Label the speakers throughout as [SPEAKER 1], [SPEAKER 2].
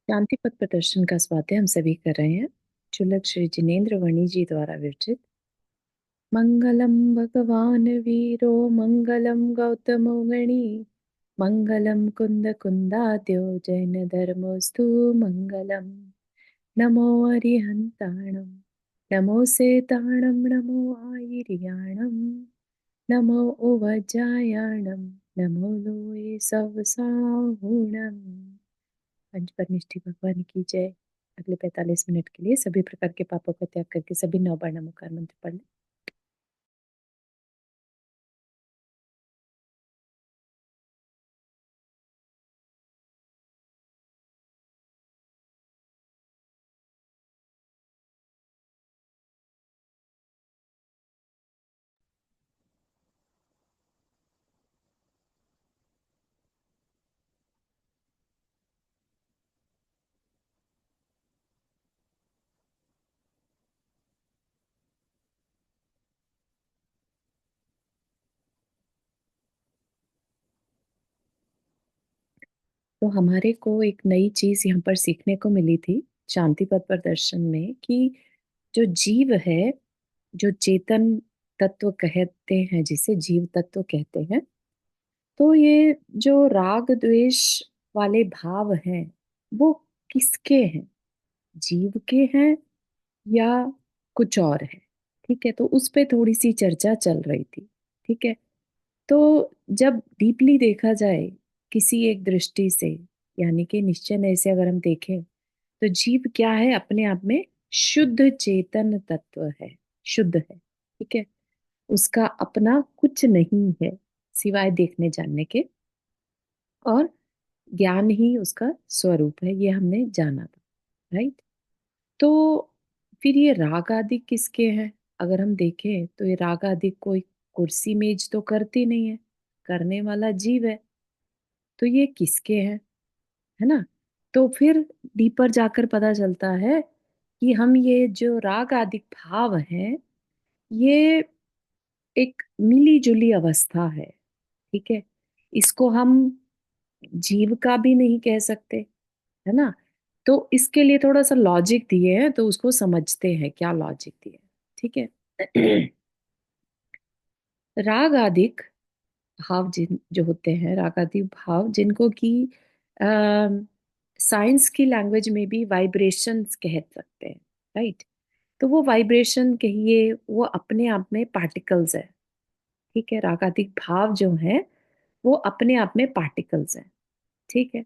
[SPEAKER 1] शांति पथ प्रदर्शन का स्वाध्याय हम सभी कर रहे हैं। चुलक श्री जिनेन्द्र वर्णी जी द्वारा विरचित। मंगलम भगवान वीरो मंगलम गौतमो गणी मंगलम कुंद कुंदाद्यो जैन धर्मोस्तु मंगलम। नमो अरिहंताणम नमो सेताणम नमो आयिर्याणम नमो उवजायाणम नमो लोये सवसाहुणम। पंचपरमेष्ठी भगवान की जय। अगले 45 मिनट के लिए सभी प्रकार के पापों का त्याग करके सभी नवबार नमोकार मंत्र पढ़ लें। तो हमारे को एक नई चीज यहाँ पर सीखने को मिली थी शांति पथ प्रदर्शन में कि जो जीव है, जो चेतन तत्व कहते हैं, जिसे जीव तत्व कहते हैं, तो ये जो राग द्वेष वाले भाव हैं वो किसके हैं? जीव के हैं या कुछ और है? ठीक है, तो उस पे थोड़ी सी चर्चा चल रही थी। ठीक है, तो जब डीपली देखा जाए किसी एक दृष्टि से, यानी कि निश्चय से अगर हम देखें, तो जीव क्या है? अपने आप में शुद्ध चेतन तत्व है, शुद्ध है। ठीक है, उसका अपना कुछ नहीं है सिवाय देखने जानने के, और ज्ञान ही उसका स्वरूप है, ये हमने जाना था। राइट। तो फिर ये राग आदि किसके हैं? अगर हम देखें तो ये राग आदि कोई कुर्सी मेज तो करती नहीं है, करने वाला जीव है। तो ये किसके हैं? है ना? तो फिर डीपर जाकर पता चलता है कि हम ये जो राग आदि भाव है, ये एक मिली जुली अवस्था है। ठीक है, इसको हम जीव का भी नहीं कह सकते, है ना? तो इसके लिए थोड़ा सा लॉजिक दिए हैं, तो उसको समझते हैं क्या लॉजिक दिए हैं। ठीक है। राग आदिक भाव जिन जो होते हैं, राग आदि भाव जिनको कि साइंस की लैंग्वेज में भी वाइब्रेशंस कह सकते हैं। राइट। तो वो वाइब्रेशन कहिए, वो अपने आप में पार्टिकल्स है। ठीक है, रागादिक भाव जो है वो अपने आप में पार्टिकल्स हैं। ठीक है,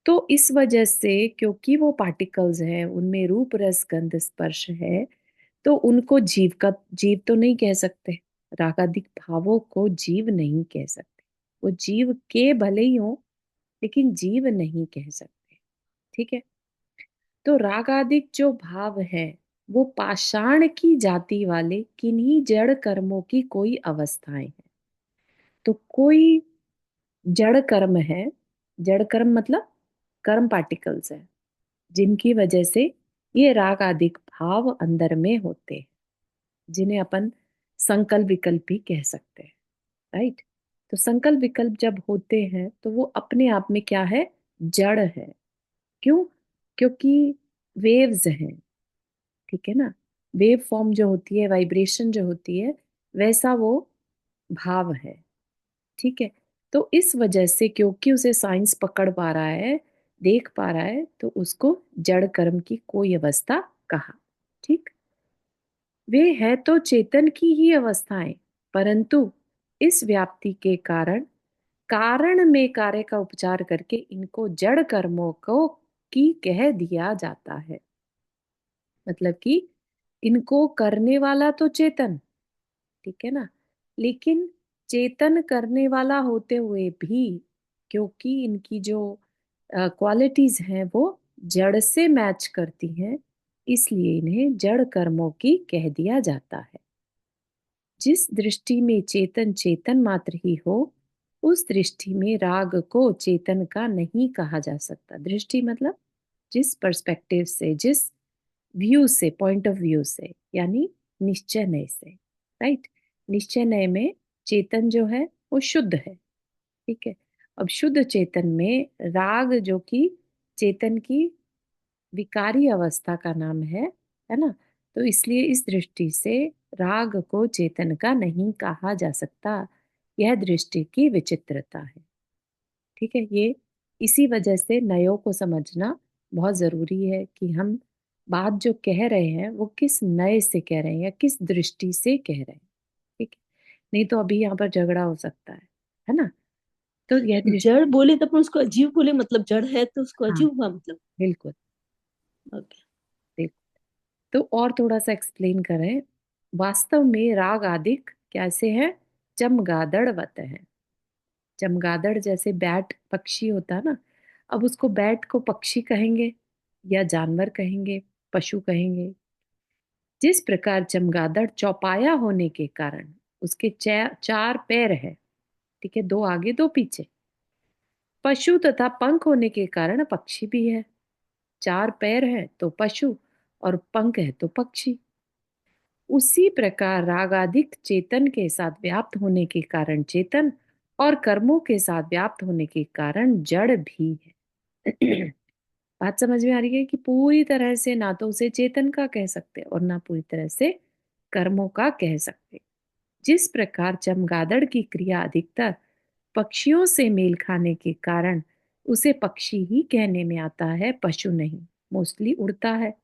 [SPEAKER 1] तो इस वजह से क्योंकि वो पार्टिकल्स हैं, उनमें रूप रस गंध स्पर्श है, तो उनको जीव तो नहीं कह सकते। रागादिक भावों को जीव नहीं कह सकते। वो जीव के भले ही हो, लेकिन जीव नहीं कह सकते। ठीक है, तो रागादिक जो भाव है वो पाषाण की जाति वाले किन्हीं जड़ कर्मों की कोई अवस्थाएं हैं। तो कोई जड़ कर्म है, जड़ कर्म मतलब कर्म पार्टिकल्स है, जिनकी वजह से ये राग आदिक भाव अंदर में होते हैं, जिन्हें अपन संकल्प विकल्प भी कह सकते हैं। राइट। तो संकल्प विकल्प जब होते हैं तो वो अपने आप में क्या है? जड़ है। क्यों? क्योंकि वेव्स हैं। ठीक है ना? वेव फॉर्म जो होती है, वाइब्रेशन जो होती है, वैसा वो भाव है। ठीक है, तो इस वजह से क्योंकि उसे साइंस पकड़ पा रहा है, देख पा रहा है, तो उसको जड़ कर्म की कोई अवस्था कहा। ठीक। वे है तो चेतन की ही अवस्थाएं, परंतु इस व्याप्ति के कारण कारण में कार्य का उपचार करके इनको जड़ कर्मों को की कह दिया जाता है। मतलब कि इनको करने वाला तो चेतन, ठीक है ना, लेकिन चेतन करने वाला होते हुए भी क्योंकि इनकी जो क्वालिटीज हैं वो जड़ से मैच करती हैं, इसलिए इन्हें जड़ कर्मों की कह दिया जाता है। जिस दृष्टि में चेतन चेतन मात्र ही हो, उस दृष्टि में राग को चेतन का नहीं कहा जा सकता। दृष्टि मतलब जिस पर्सपेक्टिव से, जिस व्यू से, पॉइंट ऑफ व्यू से, यानी निश्चय नय से। राइट। निश्चय नय में चेतन जो है वो शुद्ध है। ठीक है, अब शुद्ध चेतन में राग जो कि चेतन की विकारी अवस्था का नाम है ना। तो इसलिए इस दृष्टि से राग को चेतन का नहीं कहा जा सकता। यह दृष्टि की विचित्रता है। ठीक है, ये इसी वजह से नयों को समझना बहुत जरूरी है कि हम बात जो कह रहे हैं वो किस नए से कह रहे हैं या किस दृष्टि से कह रहे हैं। ठीक है, नहीं तो अभी यहाँ पर झगड़ा हो सकता है ना। तो यह दृष्टि।
[SPEAKER 2] जड़ बोले तो अपन उसको अजीब बोले, मतलब जड़ है तो उसको
[SPEAKER 1] हाँ,
[SPEAKER 2] अजीब हुआ मतलब।
[SPEAKER 1] बिल्कुल।
[SPEAKER 2] ओके।
[SPEAKER 1] बिल्कुल। तो और थोड़ा सा एक्सप्लेन करें। वास्तव में राग आदिक कैसे हैं? चमगादड़वत है। चमगादड़ जैसे बैट पक्षी होता है ना, अब उसको बैट को पक्षी कहेंगे या जानवर कहेंगे, पशु कहेंगे। जिस प्रकार चमगादड़ चौपाया होने के कारण उसके चार पैर है, ठीक है, दो आगे दो पीछे। पशु तथा पंख होने के कारण पक्षी भी है। चार पैर है तो पशु और पंख है तो पक्षी। उसी प्रकार रागाधिक चेतन के साथ व्याप्त होने के कारण चेतन और कर्मों के साथ व्याप्त होने के कारण जड़ भी है। बात समझ में आ रही है कि पूरी तरह से ना तो उसे चेतन का कह सकते और ना पूरी तरह से कर्मों का कह सकते। जिस प्रकार चमगादड़ की क्रिया अधिकतर पक्षियों से मेल खाने के कारण उसे पक्षी ही कहने में आता है, पशु नहीं। मोस्टली उड़ता है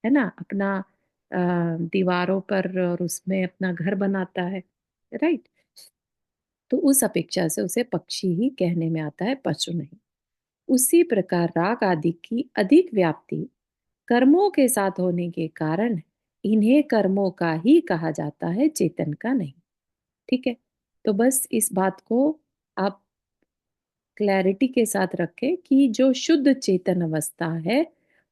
[SPEAKER 1] ना, अपना दीवारों पर और उसमें अपना घर बनाता है, राइट। तो उस अपेक्षा से उसे पक्षी ही कहने में आता है, पशु नहीं। उसी प्रकार राग आदि की अधिक व्याप्ति कर्मों के साथ होने के कारण इन्हें कर्मों का ही कहा जाता है, चेतन का नहीं। ठीक है, तो बस इस बात को आप क्लैरिटी के साथ रखें कि जो शुद्ध चेतन अवस्था है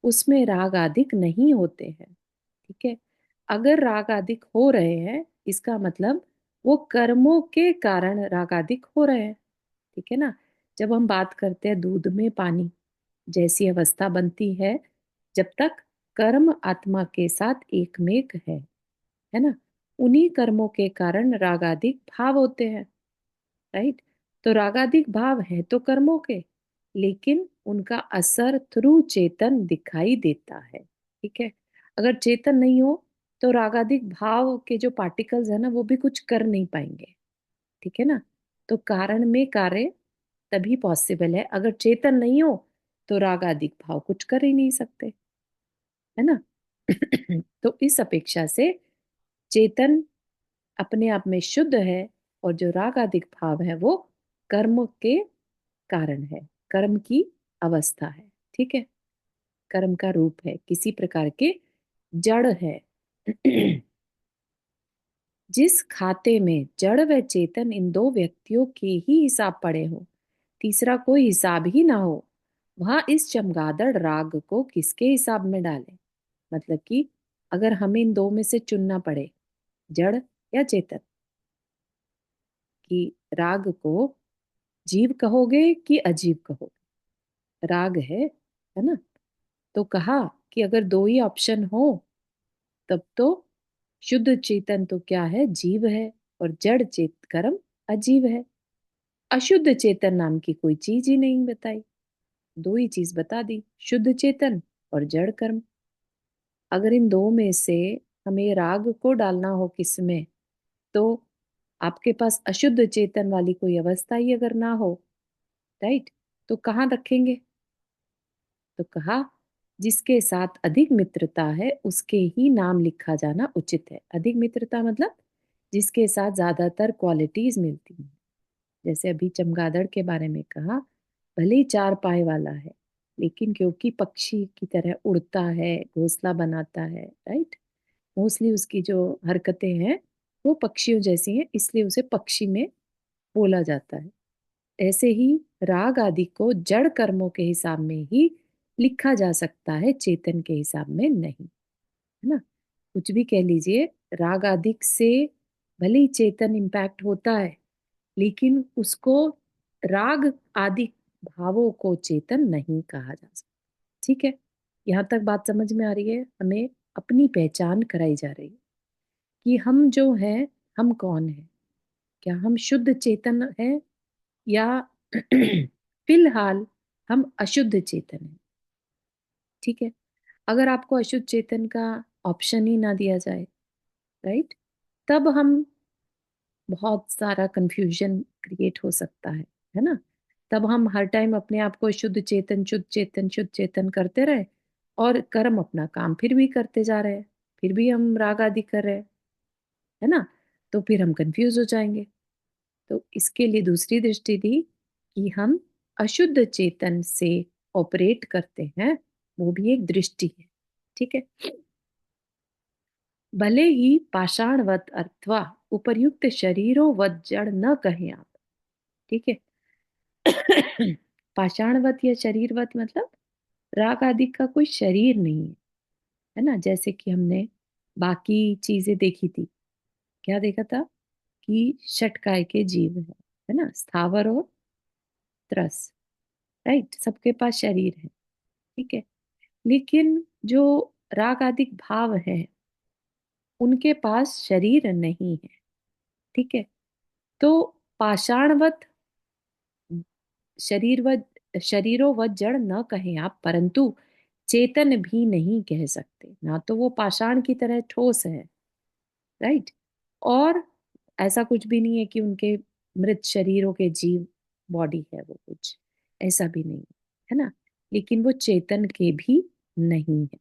[SPEAKER 1] उसमें राग आदिक नहीं होते हैं। ठीक है, अगर राग आदिक हो रहे हैं इसका मतलब वो कर्मों के कारण राग आदिक हो रहे हैं। ठीक है ना। जब हम बात करते हैं दूध में पानी जैसी अवस्था बनती है जब तक कर्म आत्मा के साथ एकमेक है ना, उन्हीं कर्मों के कारण रागादिक भाव होते हैं, राइट। तो रागादिक भाव है तो कर्मों के, लेकिन उनका असर थ्रू चेतन दिखाई देता है। ठीक है, अगर चेतन नहीं हो तो रागादिक भाव के जो पार्टिकल्स है ना वो भी कुछ कर नहीं पाएंगे। ठीक है ना। तो कारण में कार्य तभी पॉसिबल है, अगर चेतन नहीं हो तो रागादिक भाव कुछ कर ही नहीं सकते, है ना। तो इस अपेक्षा से चेतन अपने आप में शुद्ध है और जो रागादिक भाव है वो कर्म के कारण है, कर्म की अवस्था है। ठीक है, कर्म का रूप है, किसी प्रकार के जड़ है। जिस खाते में जड़ व चेतन इन दो व्यक्तियों के ही हिसाब पड़े हो, तीसरा कोई हिसाब ही ना हो, वहां इस चमगादड़ राग को किसके हिसाब में डालें? मतलब कि अगर हमें इन दो में से चुनना पड़े, जड़ या चेतन, कि राग को जीव कहोगे कि अजीब कहोगे, राग है ना। तो कहा कि अगर दो ही ऑप्शन हो तब तो शुद्ध चेतन तो क्या है, जीव है, और जड़ चेत कर्म अजीव है। अशुद्ध चेतन नाम की कोई चीज ही नहीं बताई, दो ही चीज बता दी, शुद्ध चेतन और जड़ कर्म। अगर इन दो में से हमें राग को डालना हो किसमें, तो आपके पास अशुद्ध चेतन वाली कोई अवस्था ही अगर ना हो, राइट, तो कहाँ रखेंगे? तो कहा जिसके साथ अधिक मित्रता है उसके ही नाम लिखा जाना उचित है। अधिक मित्रता मतलब जिसके साथ ज्यादातर क्वालिटीज मिलती हैं। जैसे अभी चमगादड़ के बारे में कहा, भले ही चार पाए वाला है लेकिन क्योंकि पक्षी की तरह उड़ता है, घोंसला बनाता है, राइट, मोस्टली उसकी जो हरकतें हैं वो पक्षियों जैसी हैं, इसलिए उसे पक्षी में बोला जाता है। ऐसे ही राग आदि को जड़ कर्मों के हिसाब में ही लिखा जा सकता है, चेतन के हिसाब में नहीं, है ना। कुछ भी कह लीजिए, राग आदि से भले ही चेतन इम्पैक्ट होता है लेकिन उसको राग आदि भावों को चेतन नहीं कहा जा सकता। ठीक है, यहाँ तक बात समझ में आ रही है? हमें अपनी पहचान कराई जा रही है कि हम जो हैं, हम कौन हैं। क्या हम शुद्ध चेतन हैं या फिलहाल हम अशुद्ध चेतन हैं? ठीक है, अगर आपको अशुद्ध चेतन का ऑप्शन ही ना दिया जाए, राइट, तब हम बहुत सारा कंफ्यूजन क्रिएट हो सकता है ना। तब हम हर टाइम अपने आप को शुद्ध चेतन शुद्ध चेतन शुद्ध चेतन करते रहे और कर्म अपना काम फिर भी करते जा रहे हैं, फिर भी हम राग आदि कर रहे हैं, है ना। तो फिर हम कंफ्यूज हो जाएंगे। तो इसके लिए दूसरी दृष्टि दी कि हम अशुद्ध चेतन से ऑपरेट करते हैं, वो भी एक दृष्टि है। ठीक है। भले ही पाषाणवत अथवा उपर्युक्त शरीरोवत जड़ न कहें आप। ठीक है। पाषाणवत या शरीरवत मतलब राग आदि का कोई शरीर नहीं है ना। जैसे कि हमने बाकी चीजें देखी थी, क्या देखा था कि षटकाय के जीव है ना, स्थावर और त्रस, राइट, सबके पास शरीर है। ठीक है। लेकिन जो राग आदिक भाव है उनके पास शरीर नहीं है। ठीक है। तो पाषाणवत शरीरोवत जड़ न कहें आप, परंतु चेतन भी नहीं कह सकते ना। तो वो पाषाण की तरह ठोस है, राइट। और ऐसा कुछ भी नहीं है कि उनके मृत शरीरों के जीव बॉडी है वो, कुछ ऐसा भी नहीं है ना। लेकिन वो चेतन के भी नहीं है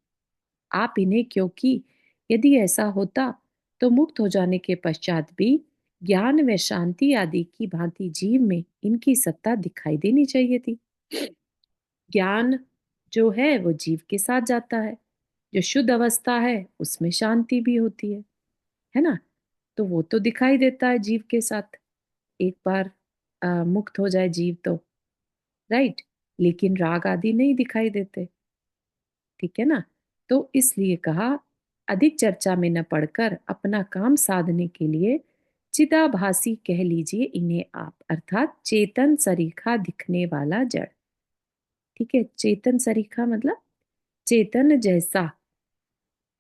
[SPEAKER 1] आप इन्हें, क्योंकि यदि ऐसा होता तो मुक्त हो जाने के पश्चात भी ज्ञान व शांति आदि की भांति जीव में इनकी सत्ता दिखाई देनी चाहिए थी। ज्ञान जो है वो जीव के साथ जाता है, जो शुद्ध अवस्था है उसमें शांति भी होती है ना। तो वो तो दिखाई देता है जीव के साथ, एक बार मुक्त हो जाए जीव तो, राइट। लेकिन राग आदि नहीं दिखाई देते। ठीक है ना। तो इसलिए कहा, अधिक चर्चा में न पड़कर अपना काम साधने के लिए चिदाभासी कह लीजिए इन्हें आप, अर्थात चेतन सरीखा दिखने वाला जड़। ठीक है। चेतन सरीखा मतलब चेतन जैसा,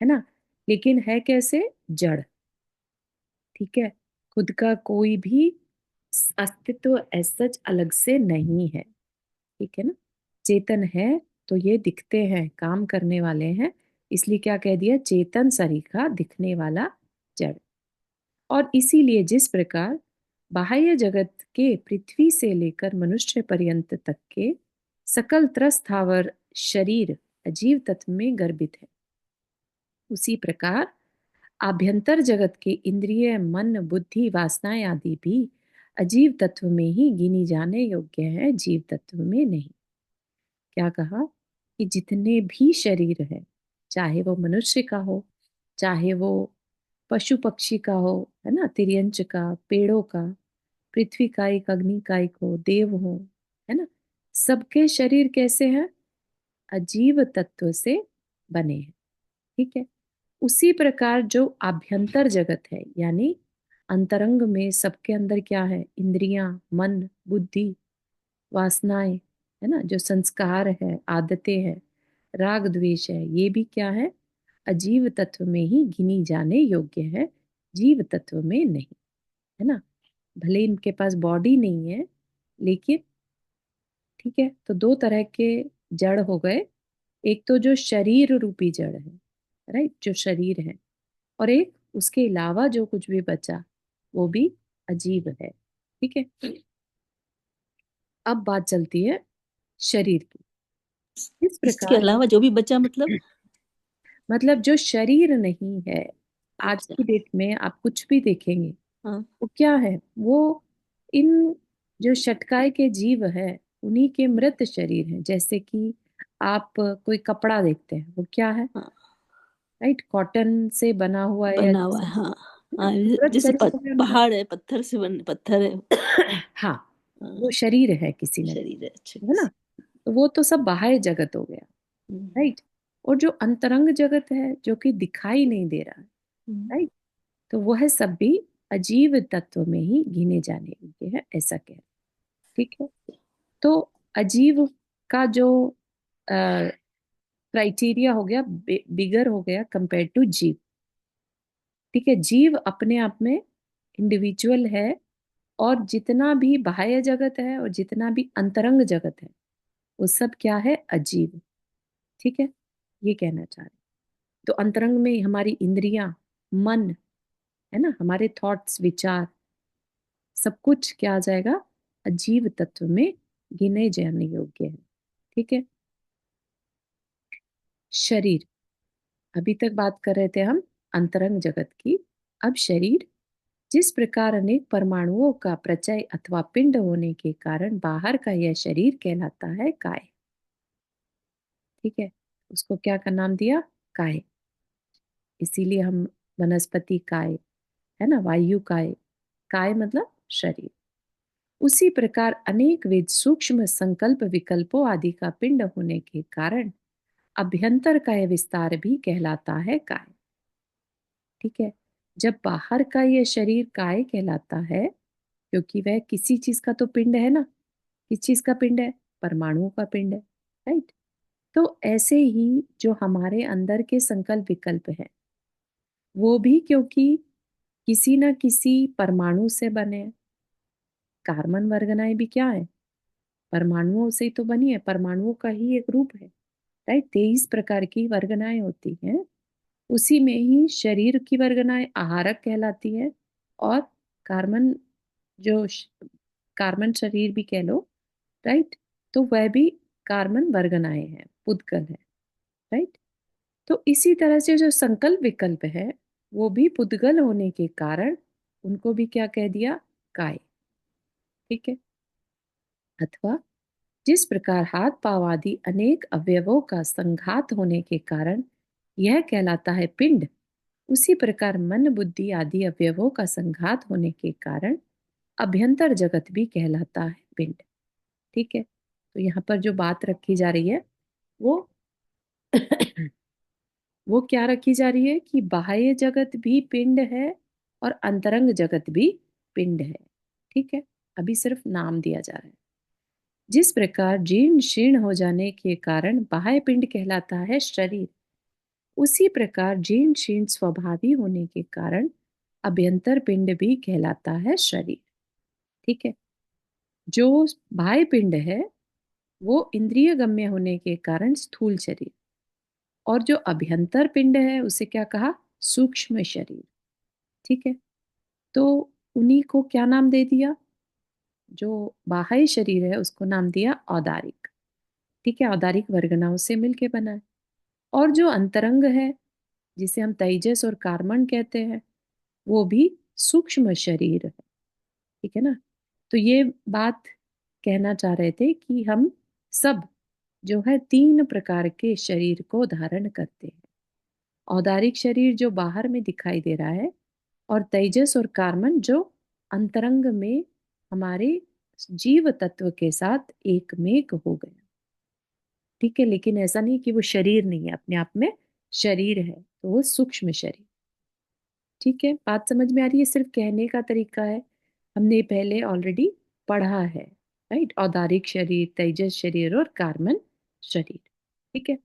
[SPEAKER 1] है ना, लेकिन है कैसे, जड़। ठीक है। खुद का कोई भी अस्तित्व सच अलग से नहीं है। ठीक है ना। चेतन है तो ये दिखते हैं, काम करने वाले हैं, इसलिए क्या कह दिया, चेतन सरीखा दिखने वाला जड़। और इसीलिए जिस प्रकार बाह्य जगत के पृथ्वी से लेकर मनुष्य पर्यंत तक के सकल त्रस्थावर शरीर अजीव तत्व में गर्भित है, उसी प्रकार आभ्यंतर जगत के इंद्रिय मन बुद्धि वासनाएं आदि भी अजीव तत्व में ही गिनी जाने योग्य है, जीव तत्व में नहीं। क्या कहा कि जितने भी शरीर है, चाहे वो मनुष्य का हो, चाहे वो पशु पक्षी का हो, है ना, तिर्यंच का, पेड़ों का, पृथ्वी का, एक अग्नि का एक हो, देव हो, है ना, सबके शरीर कैसे हैं, अजीव तत्व से बने हैं। ठीक है। उसी प्रकार जो आभ्यंतर जगत है, यानी अंतरंग में सबके अंदर क्या है, इंद्रियां, मन बुद्धि वासनाएं, है ना, जो संस्कार है, आदतें हैं, राग द्वेष है, ये भी क्या है, अजीव तत्व में ही गिनी जाने योग्य है, जीव तत्व में नहीं, है ना। भले इनके पास बॉडी नहीं है, लेकिन ठीक है। तो दो तरह के जड़ हो गए, एक तो जो शरीर रूपी जड़ है, राइट, जो शरीर है, और एक उसके अलावा जो कुछ भी बचा वो भी अजीब है। ठीक है। अब बात चलती है शरीर की। इस
[SPEAKER 2] इसके
[SPEAKER 1] प्रकार
[SPEAKER 2] अलावा जो भी बचा मतलब।
[SPEAKER 1] मतलब जो शरीर नहीं है, आज
[SPEAKER 2] अच्छा।
[SPEAKER 1] की डेट में आप कुछ भी देखेंगे
[SPEAKER 2] हाँ
[SPEAKER 1] वो क्या है, वो इन जो षटकाय के जीव है उन्हीं के मृत शरीर हैं। जैसे कि आप कोई कपड़ा देखते हैं, वो क्या है,
[SPEAKER 2] हाँ।
[SPEAKER 1] राइट, कॉटन से बना हुआ है या
[SPEAKER 2] बना हुआ
[SPEAKER 1] जिस,
[SPEAKER 2] है हाँ।
[SPEAKER 1] है ना,
[SPEAKER 2] हाँ
[SPEAKER 1] तो मृत
[SPEAKER 2] जैसे
[SPEAKER 1] शरीर हो गया उनका।
[SPEAKER 2] पहाड़ है, पत्थर से बन पत्थर है।
[SPEAKER 1] हाँ, वो
[SPEAKER 2] हाँ,
[SPEAKER 1] शरीर है किसी न
[SPEAKER 2] शरीर है, अच्छा।
[SPEAKER 1] किसी, है ना। तो वो तो सब बाह्य जगत हो गया,
[SPEAKER 2] हम्म,
[SPEAKER 1] राइट। और जो अंतरंग जगत है जो कि दिखाई नहीं दे रहा है,
[SPEAKER 2] हम्म,
[SPEAKER 1] राइट, तो वह सब भी अजीव तत्व में ही गिने जाने योग्य है, ऐसा कह। ठीक है। तो अजीव का जो क्राइटेरिया हो गया, बिगर हो गया कंपेयर टू जीव। ठीक है। जीव अपने आप में इंडिविजुअल है, और जितना भी बाह्य जगत है और जितना भी अंतरंग जगत है वो सब क्या है, अजीव। ठीक है। ये कहना चाह रहे हैं। तो अंतरंग में हमारी इंद्रियां, मन, है ना, हमारे थॉट्स, विचार, सब कुछ क्या आ जाएगा, अजीव तत्व में गिने जाने योग्य है। ठीक है। शरीर, अभी तक बात कर रहे थे हम अंतरंग जगत की। अब शरीर, जिस प्रकार अनेक परमाणुओं का प्रचय अथवा पिंड होने के कारण बाहर का यह शरीर कहलाता है काय। ठीक है। उसको क्या का नाम दिया, काय। इसीलिए हम वनस्पति काय, है ना, वायु काय, काय मतलब शरीर। उसी प्रकार अनेक विध सूक्ष्म संकल्प विकल्पों आदि का पिंड होने के कारण अभ्यंतर का यह विस्तार भी कहलाता है काय। ठीक है। जब बाहर का यह शरीर काय कहलाता है, क्योंकि वह किसी चीज का तो पिंड है ना। किस चीज का पिंड है, परमाणुओं का पिंड है। राइट। तो ऐसे ही जो हमारे अंदर के संकल्प विकल्प है, वो भी क्योंकि किसी न किसी परमाणु से बने हैं। कार्बन वर्गनाएं भी क्या है, परमाणुओं से ही तो बनी है, परमाणुओं का ही एक रूप है। राइट। 23 प्रकार की वर्गनाएं होती हैं। उसी में ही शरीर की वर्गनाएं आहारक कहलाती है। और कार्बन, जो कार्बन शरीर भी कह लो। राइट। तो वह भी कार्बन वर्गनाएं हैं, पुद्गल है। राइट। तो इसी तरह से जो संकल्प विकल्प है, वो भी पुद्गल होने के कारण उनको भी क्या कह दिया, काय। ठीक है। अथवा जिस प्रकार हाथ पांव आदि अनेक अवयवों का संघात होने के कारण यह कहलाता है पिंड, उसी प्रकार मन बुद्धि आदि अवयवों का संघात होने के कारण अभ्यंतर जगत भी कहलाता है पिंड। ठीक है। तो यहाँ पर जो बात रखी जा रही है, वो वो क्या रखी जा रही है कि बाह्य जगत भी पिंड है और अंतरंग जगत भी पिंड है। ठीक है। अभी सिर्फ नाम दिया जा रहा है। जिस प्रकार जीर्ण शीर्ण हो जाने के कारण बाह्य पिंड कहलाता है शरीर, उसी प्रकार जीर्ण शीर्ण स्वभावी होने के कारण अभ्यंतर पिंड भी कहलाता है शरीर। ठीक है। जो बाह्य पिंड है वो इंद्रिय गम्य होने के कारण स्थूल शरीर, और जो अभ्यंतर पिंड है उसे क्या कहा, सूक्ष्म शरीर। ठीक है। तो उन्हीं को क्या नाम दे दिया, जो बाह्य शरीर है उसको नाम दिया औदारिक। ठीक है। औदारिक वर्गनाओं से मिलके बना है। और जो अंतरंग है, जिसे हम तेजस और कार्बन कहते हैं, वो भी सूक्ष्म शरीर है। ठीक है ना। तो ये बात कहना चाह रहे थे कि हम सब जो है 3 प्रकार के शरीर को धारण करते हैं। औदारिक शरीर जो बाहर में दिखाई दे रहा है, और तेजस और कार्बन जो अंतरंग में हमारे जीव तत्व के साथ एक मेक हो गया। ठीक है। लेकिन ऐसा नहीं कि वो शरीर नहीं है, अपने आप में शरीर है, तो वो सूक्ष्म शरीर। ठीक है। बात समझ में आ रही है, सिर्फ कहने का तरीका है। हमने पहले ऑलरेडी पढ़ा है। राइट। औदारिक शरीर, तेजस शरीर और कार्बन शरीर। ठीक है।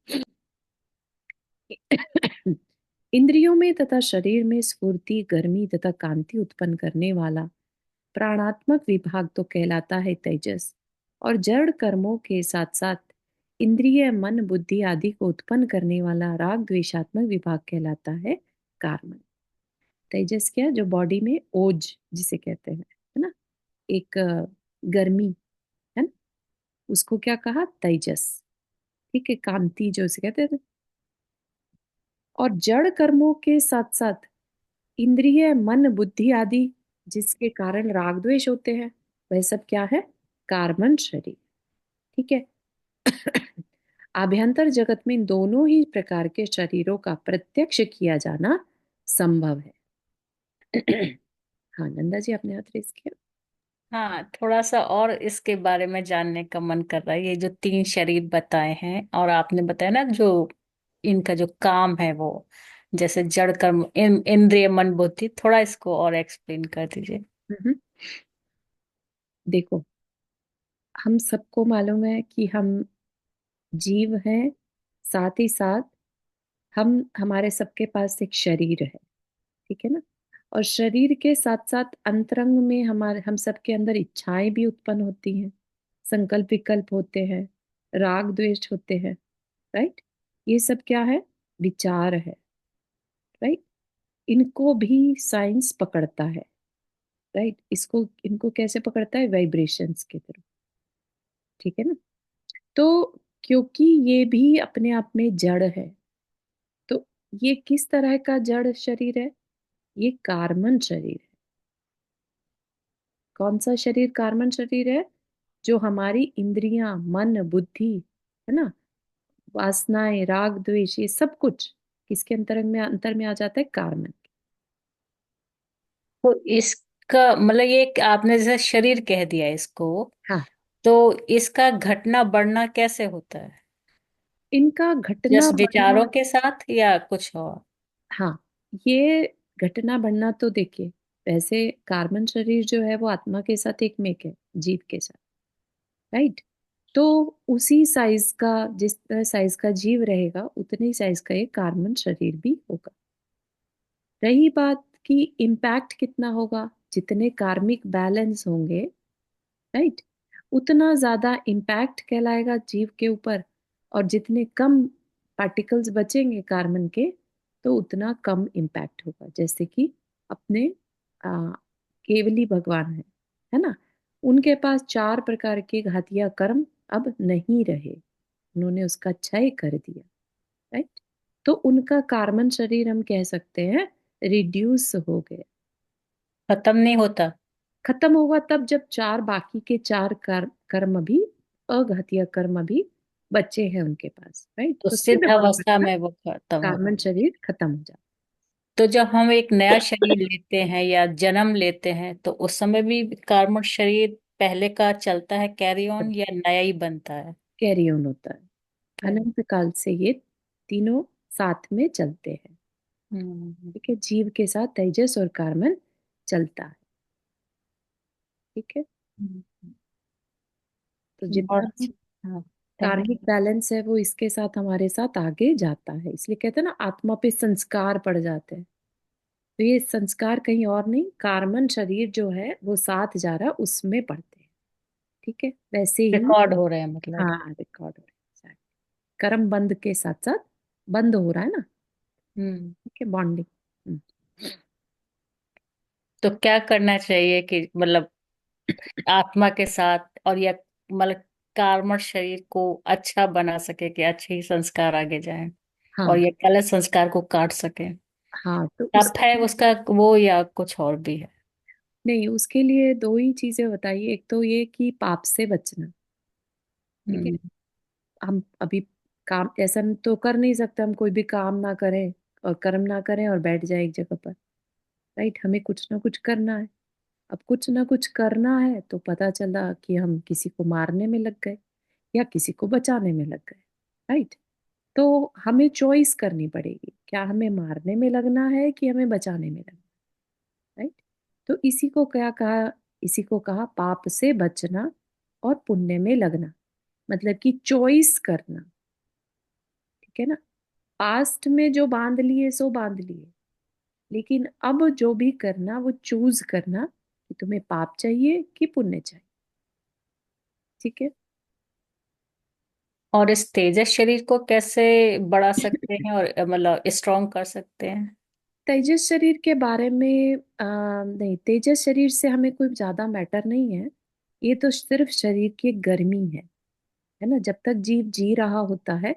[SPEAKER 1] इंद्रियों में तथा शरीर में स्फूर्ति, गर्मी तथा कांति उत्पन्न करने वाला प्राणात्मक विभाग तो कहलाता है तेजस, और जड़ कर्मों के साथ साथ इंद्रिय मन बुद्धि आदि को उत्पन्न करने वाला राग द्वेषात्मक विभाग कहलाता है कार्बन। तेजस क्या, जो बॉडी में ओज जिसे कहते हैं, है ना, एक गर्मी, है ना, उसको क्या कहा, तेजस। ठीक है। कांति जो इसे कहते हैं। और जड़ कर्मों के साथ साथ इंद्रिय मन बुद्धि आदि जिसके कारण राग द्वेष होते हैं, वह सब क्या है, कार्बन शरीर। ठीक है। आभ्यंतर जगत में इन दोनों ही प्रकार के शरीरों का प्रत्यक्ष किया जाना संभव है। हाँ नंदा जी, आपने हाथ रेस किया।
[SPEAKER 2] हाँ, थोड़ा सा और इसके बारे में जानने का मन कर रहा है। ये जो 3 शरीर बताए हैं और आपने बताया ना, जो इनका जो काम है वो, जैसे जड़ कर्म, इंद्रिय मन बुद्धि, थोड़ा इसको और एक्सप्लेन कर दीजिए।
[SPEAKER 1] हम्म। देखो, हम सबको मालूम है कि हम जीव हैं, साथ ही साथ हम, हमारे सबके पास एक शरीर है। ठीक है ना। और शरीर के साथ साथ अंतरंग में हमारे, हम सबके अंदर इच्छाएं भी उत्पन्न होती हैं, संकल्प विकल्प होते हैं, राग द्वेष होते हैं। राइट। ये सब क्या है? विचार है। राइट। इनको भी साइंस पकड़ता है। राइट। इसको इनको कैसे पकड़ता है? वाइब्रेशंस के थ्रू। ठीक है ना? तो क्योंकि ये भी अपने आप में जड़ है, तो ये किस तरह का जड़ शरीर है? ये कार्बन शरीर है। कौन सा शरीर कार्बन शरीर है? जो हमारी इंद्रियां, मन, बुद्धि, है ना, वासनाएं, राग, द्वेष, ये सब कुछ किसके अंतर में आ जाता है? कार्बन।
[SPEAKER 2] तो इसका मतलब ये कि आपने जैसे शरीर कह दिया इसको,
[SPEAKER 1] हाँ।
[SPEAKER 2] तो इसका घटना बढ़ना कैसे होता है?
[SPEAKER 1] इनका घटना
[SPEAKER 2] जस्ट
[SPEAKER 1] बढ़ना।
[SPEAKER 2] विचारों के साथ या कुछ और?
[SPEAKER 1] हाँ, ये घटना बढ़ना तो देखिए, वैसे कार्बन शरीर जो है वो आत्मा के साथ एक मेक है, जीव के साथ। राइट। तो उसी साइज का, जिस तरह साइज का जीव रहेगा उतनी साइज का एक कार्बन शरीर भी होगा। रही बात कि इम्पैक्ट कितना होगा, जितने कार्मिक बैलेंस होंगे, राइट, उतना ज्यादा इम्पैक्ट कहलाएगा जीव के ऊपर। और जितने कम पार्टिकल्स बचेंगे कार्बन के, तो उतना कम इम्पैक्ट होगा। जैसे कि अपने आ, केवली भगवान है ना, उनके पास 4 प्रकार के घातिया कर्म अब नहीं रहे, उन्होंने उसका क्षय कर दिया। राइट। तो उनका कार्बन शरीर हम कह सकते हैं रिड्यूस हो गया।
[SPEAKER 2] खत्म नहीं होता?
[SPEAKER 1] खत्म होगा तब जब बाकी के 4 कर्म भी, अघातीय कर्म भी बचे हैं उनके पास। राइट।
[SPEAKER 2] तो
[SPEAKER 1] तो
[SPEAKER 2] सिद्ध
[SPEAKER 1] फिर
[SPEAKER 2] अवस्था
[SPEAKER 1] हमारा
[SPEAKER 2] में वो खत्म होगा?
[SPEAKER 1] कार्बन शरीर खत्म हो जाता
[SPEAKER 2] तो जब हम एक नया शरीर लेते हैं या जन्म लेते हैं, तो उस समय भी कार्बन शरीर पहले का चलता है, कैरी
[SPEAKER 1] है।
[SPEAKER 2] ऑन, या नया ही बनता है?
[SPEAKER 1] कैरी ऑन होता है।
[SPEAKER 2] कैरी।
[SPEAKER 1] अनंत काल से ये तीनों साथ में चलते हैं।
[SPEAKER 2] हम्म।
[SPEAKER 1] ठीक है, जीव के साथ तेजस और कार्बन चलता है। ठीक है।
[SPEAKER 2] हम्म।
[SPEAKER 1] तो
[SPEAKER 2] और
[SPEAKER 1] जितना भी
[SPEAKER 2] हाँ, थैंक
[SPEAKER 1] कार्मिक
[SPEAKER 2] यू।
[SPEAKER 1] बैलेंस है वो इसके साथ हमारे साथ आगे जाता है। इसलिए कहते हैं ना, आत्मा पे संस्कार पड़ जाते हैं। तो ये संस्कार कहीं और नहीं, कार्बन शरीर जो है वो साथ जा रहा है उसमें पड़ते हैं। ठीक है, वैसे ही।
[SPEAKER 2] रिकॉर्ड हो रहे हैं मतलब?
[SPEAKER 1] हाँ, रिकॉर्ड हो रहा है। कर्म बंद के साथ साथ बंद हो रहा है ना।
[SPEAKER 2] हम्म।
[SPEAKER 1] ठीक है, बॉन्डिंग।
[SPEAKER 2] तो क्या करना चाहिए कि मतलब आत्मा के साथ, और या मतलब कार्बन शरीर को अच्छा बना सके, कि अच्छे ही संस्कार आगे जाएं और
[SPEAKER 1] हाँ।
[SPEAKER 2] ये गलत संस्कार को काट सके?
[SPEAKER 1] हाँ, तो
[SPEAKER 2] तप है उसका वो, या कुछ और भी है?
[SPEAKER 1] नहीं, उसके लिए दो ही चीजें बताइए। एक तो ये कि पाप से बचना। ठीक है।
[SPEAKER 2] हम्म।
[SPEAKER 1] हम अभी काम ऐसा तो कर नहीं सकते, हम कोई भी काम ना करें और कर्म ना करें और बैठ जाए एक जगह पर। राइट। हमें कुछ ना कुछ करना है। अब कुछ ना कुछ करना है तो पता चला कि हम किसी को मारने में लग गए या किसी को बचाने में लग गए। राइट। तो हमें चॉइस करनी पड़ेगी, क्या हमें मारने में लगना है कि हमें बचाने में लगना है। राइट। तो इसी को क्या कहा? इसी को कहा पाप से बचना और पुण्य में लगना। मतलब कि चॉइस करना। ठीक है ना? पास्ट में जो बांध लिए सो बांध लिए, लेकिन अब जो भी करना वो चूज करना कि तुम्हें पाप चाहिए कि पुण्य चाहिए। ठीक है।
[SPEAKER 2] और इस तेजस शरीर को कैसे बढ़ा सकते हैं और मतलब स्ट्रॉन्ग कर सकते हैं?
[SPEAKER 1] तेजस शरीर के बारे में नहीं, तेजस शरीर से हमें कोई ज्यादा मैटर नहीं है। ये तो सिर्फ शरीर की एक गर्मी है ना। जब तक जीव जी रहा होता है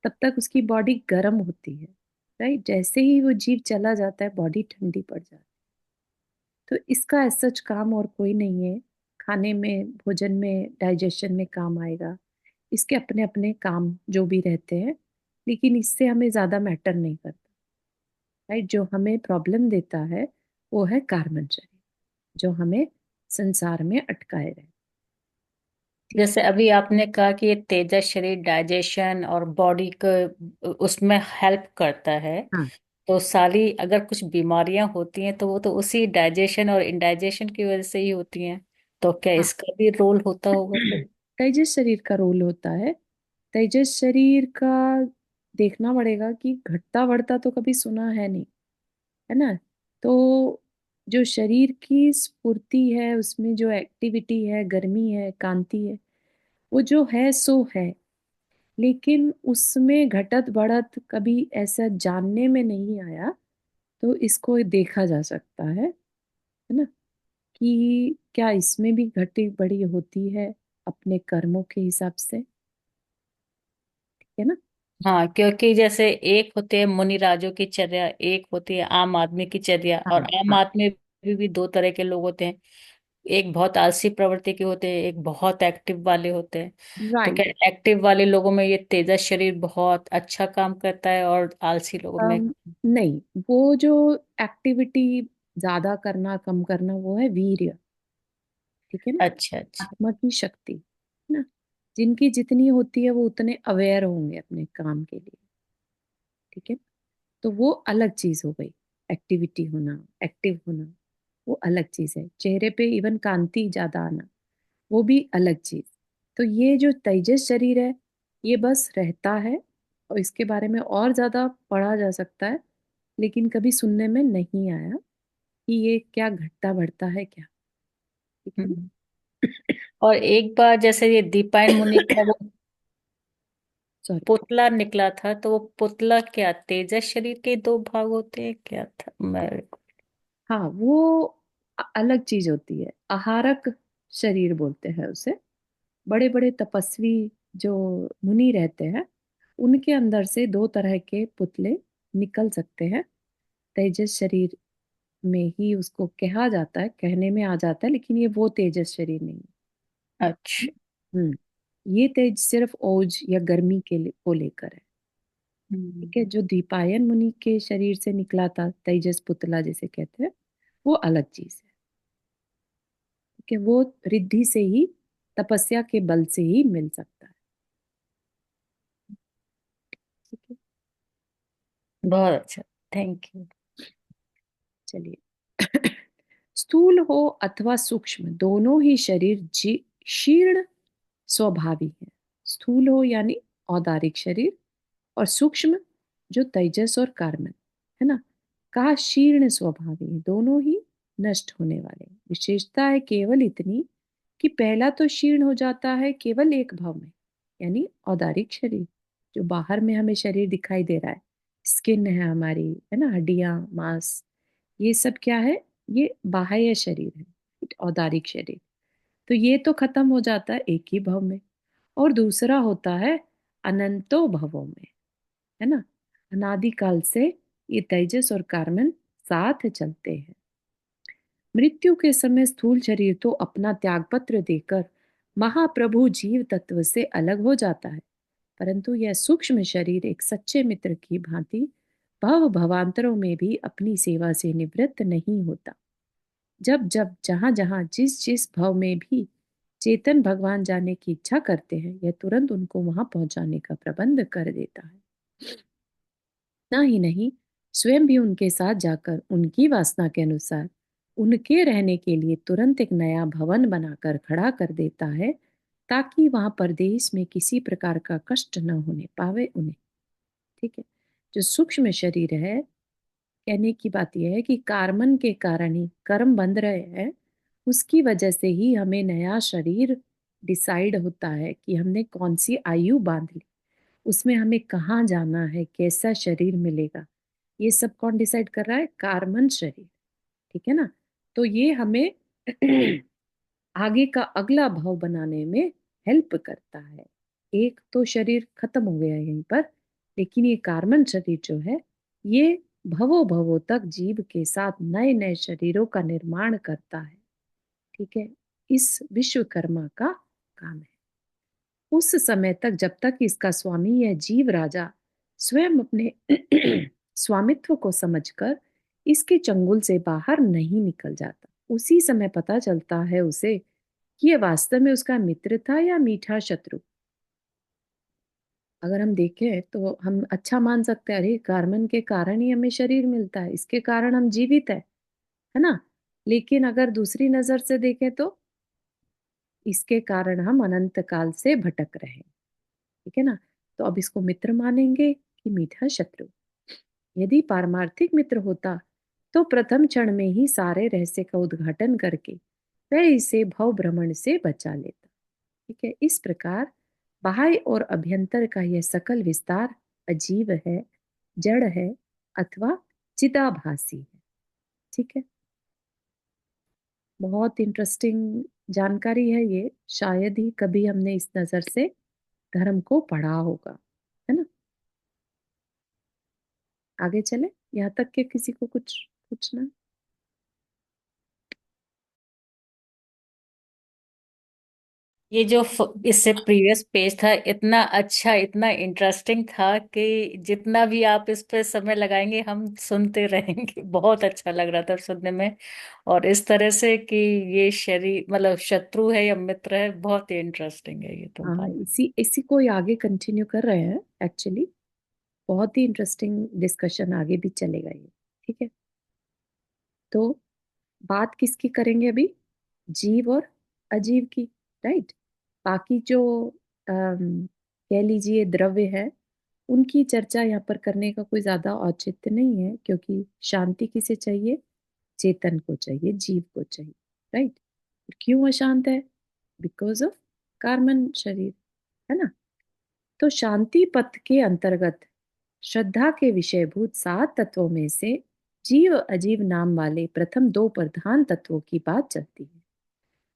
[SPEAKER 1] तब तक उसकी बॉडी गर्म होती है। राइट। जैसे ही वो जीव चला जाता है बॉडी ठंडी पड़ जाती है। तो इसका ऐसा सच काम और कोई नहीं है। खाने में, भोजन में, डाइजेशन में काम आएगा। इसके अपने अपने काम जो भी रहते हैं, लेकिन इससे हमें ज्यादा मैटर नहीं करता। राइट। जो हमें प्रॉब्लम देता है वो है कार्बन शरीर, जो हमें संसार में अटकाए रहे। ठीक है।
[SPEAKER 2] जैसे अभी आपने कहा कि ये तेजस शरीर डाइजेशन और बॉडी को उसमें हेल्प करता है,
[SPEAKER 1] हाँ।
[SPEAKER 2] तो सारी अगर कुछ बीमारियां होती हैं तो वो तो उसी डाइजेशन और इंडाइजेशन की वजह से ही होती हैं। तो क्या
[SPEAKER 1] हाँ।
[SPEAKER 2] इसका भी रोल होता होगा फिर?
[SPEAKER 1] तेजस शरीर का रोल होता है। तेजस शरीर का देखना पड़ेगा कि घटता बढ़ता तो कभी सुना है नहीं, है ना। तो जो शरीर की स्फूर्ति है, उसमें जो एक्टिविटी है, गर्मी है, कांति है, वो जो है सो है। लेकिन उसमें घटत बढ़त कभी ऐसा जानने में नहीं आया। तो इसको देखा जा सकता है ना, कि क्या इसमें भी घटी बढ़ी होती है अपने कर्मों के हिसाब से, है ना।
[SPEAKER 2] हाँ, क्योंकि जैसे एक होते हैं मुनिराजों की चर्या, एक होती है आम आदमी की चर्या, और
[SPEAKER 1] हाँ
[SPEAKER 2] आम
[SPEAKER 1] हाँ।
[SPEAKER 2] आदमी भी दो तरह के लोग होते हैं। एक बहुत आलसी प्रवृत्ति के होते हैं, एक बहुत एक्टिव वाले होते हैं। तो क्या
[SPEAKER 1] राइट।
[SPEAKER 2] एक्टिव वाले लोगों में ये तेजस शरीर बहुत अच्छा काम करता है, और आलसी लोगों में?
[SPEAKER 1] नहीं, वो जो एक्टिविटी ज्यादा करना कम करना वो है वीर्य, ठीक है ना,
[SPEAKER 2] अच्छा अच्छा।
[SPEAKER 1] आत्मा की शक्ति, है ना। जिनकी जितनी होती है वो उतने अवेयर होंगे अपने काम के लिए, ठीक है। तो वो अलग चीज हो गई, एक्टिविटी होना, एक्टिव होना, वो अलग चीज है। चेहरे पे इवन कांति ज्यादा आना, वो भी अलग चीज। तो ये जो तेजस शरीर है, ये बस रहता है, और इसके बारे में और ज्यादा पढ़ा जा सकता है, लेकिन कभी सुनने में नहीं आया कि ये क्या घटता बढ़ता है क्या, ठीक है
[SPEAKER 2] हम्म। और एक बार जैसे ये दीपायन मुनि का वो
[SPEAKER 1] सॉरी।
[SPEAKER 2] पुतला निकला था, तो वो पुतला क्या तेजस शरीर के दो भाग होते हैं क्या था मैं?
[SPEAKER 1] हाँ, वो अलग चीज होती है, आहारक शरीर बोलते हैं उसे। बड़े बड़े तपस्वी जो मुनि रहते हैं, उनके अंदर से दो तरह के पुतले निकल सकते हैं। तेजस शरीर में ही उसको कहा जाता है, कहने में आ जाता है, लेकिन ये वो तेजस शरीर नहीं है।
[SPEAKER 2] अच्छा।
[SPEAKER 1] ये तेज सिर्फ ओज या गर्मी को लेकर है, ठीक है।
[SPEAKER 2] हम्म।
[SPEAKER 1] जो दीपायन मुनि के शरीर से निकला था, तेजस पुतला जिसे कहते हैं, वो अलग चीज है, ठीक है। वो रिद्धि से ही, तपस्या के बल से ही मिल सकता है, ठीक है।
[SPEAKER 2] बहुत अच्छा। Thank you.
[SPEAKER 1] चलिए। स्थूल हो अथवा सूक्ष्म, दोनों ही शरीर शीर्ण स्वभावी है। स्थूल हो यानी औदारिक शरीर, और सूक्ष्म जो तेजस और कार्बन, है ना, का शीर्ण स्वभावी है। दोनों ही नष्ट होने वाले हैं। विशेषता है केवल इतनी कि पहला तो क्षीण हो जाता है केवल एक भाव में, यानी औदारिक शरीर, जो बाहर में हमें शरीर दिखाई दे रहा है, स्किन है हमारी, है ना, हड्डियां, मांस, ये सब क्या है, ये बाह्य शरीर है, औदारिक शरीर। तो ये तो खत्म हो जाता है एक ही भव में। और दूसरा होता है अनंतो भवों में, है ना। अनादिकाल से ये तेजस और कार्बन साथ चलते हैं। मृत्यु के समय स्थूल शरीर तो अपना त्याग पत्र देकर महाप्रभु जीव तत्व से अलग हो जाता है, परंतु यह सूक्ष्म शरीर एक सच्चे मित्र की भांति भव भवांतरों में भी अपनी सेवा से निवृत्त नहीं होता। जब जब जहां जहां जिस जिस भव में भी चेतन भगवान जाने की इच्छा करते हैं, यह तुरंत उनको वहां पहुंचाने का प्रबंध कर देता है। ना ही नहीं, स्वयं भी उनके साथ जाकर उनकी वासना के अनुसार उनके रहने के लिए तुरंत एक नया भवन बनाकर खड़ा कर देता है, ताकि वहां परदेश में किसी प्रकार का कष्ट न होने पावे उन्हें, ठीक है। जो सूक्ष्म शरीर है, कहने की बात यह है कि कार्बन के कारण ही कर्म बंध रहे हैं, उसकी वजह से ही हमें नया शरीर डिसाइड होता है कि हमने कौन सी आयु बांध ली, उसमें हमें कहाँ जाना है, कैसा शरीर मिलेगा, ये सब कौन डिसाइड कर रहा है, कार्बन शरीर, ठीक है ना। तो ये हमें आगे का अगला भाव बनाने में हेल्प करता है। एक तो शरीर खत्म हो गया यहीं पर, लेकिन ये कार्बन शरीर जो है, ये भवों भवों तक जीव के साथ नए नए शरीरों का निर्माण करता है, ठीक है। इस विश्वकर्मा का काम है। उस समय तक जब तक इसका स्वामी यह जीव राजा स्वयं अपने स्वामित्व को समझकर इसके चंगुल से बाहर नहीं निकल जाता, उसी समय पता चलता है उसे कि यह वास्तव में उसका मित्र था या मीठा शत्रु। अगर हम देखें तो हम अच्छा मान सकते हैं, अरे कार्बन के कारण ही हमें शरीर मिलता है, इसके कारण हम जीवित है ना। लेकिन अगर दूसरी नजर से देखें तो इसके कारण हम अनंत काल से भटक रहे हैं, ठीक है ना। तो अब इसको मित्र मानेंगे कि मीठा शत्रु। यदि पारमार्थिक मित्र होता तो प्रथम क्षण में ही सारे रहस्य का उद्घाटन करके वह इसे भव भ्रमण से बचा लेता, ठीक है। इस प्रकार बाह्य और अभ्यंतर का यह सकल विस्तार अजीव है, जड़ है अथवा चिदाभासी है। ठीक है, बहुत इंटरेस्टिंग जानकारी है ये। शायद ही कभी हमने इस नजर से धर्म को पढ़ा होगा, है ना। आगे चले, यहाँ तक के किसी को कुछ पूछना।
[SPEAKER 2] ये जो इससे प्रीवियस पेज था, इतना अच्छा, इतना इंटरेस्टिंग था कि जितना भी आप इस पे समय लगाएंगे हम सुनते रहेंगे। बहुत अच्छा लग रहा था सुनने में। और इस तरह से कि ये शरीर मतलब शत्रु है या मित्र है, बहुत ही इंटरेस्टिंग है ये तो
[SPEAKER 1] हाँ,
[SPEAKER 2] भाई।
[SPEAKER 1] इसी इसी को ही आगे कंटिन्यू कर रहे हैं एक्चुअली। बहुत ही इंटरेस्टिंग डिस्कशन आगे भी चलेगा ये। ठीक है, तो बात किसकी करेंगे अभी? जीव और अजीव की, राइट। बाकी जो कह लीजिए द्रव्य है, उनकी चर्चा यहाँ पर करने का कोई ज्यादा औचित्य नहीं है, क्योंकि शांति किसे चाहिए? चेतन को चाहिए, जीव को चाहिए, राइट। क्यों अशांत है? बिकॉज ऑफ कार्बन शरीर, है ना। तो शांति पथ के अंतर्गत श्रद्धा के विषयभूत 7 तत्वों में से जीव अजीव नाम वाले प्रथम 2 प्रधान तत्वों की बात चलती है।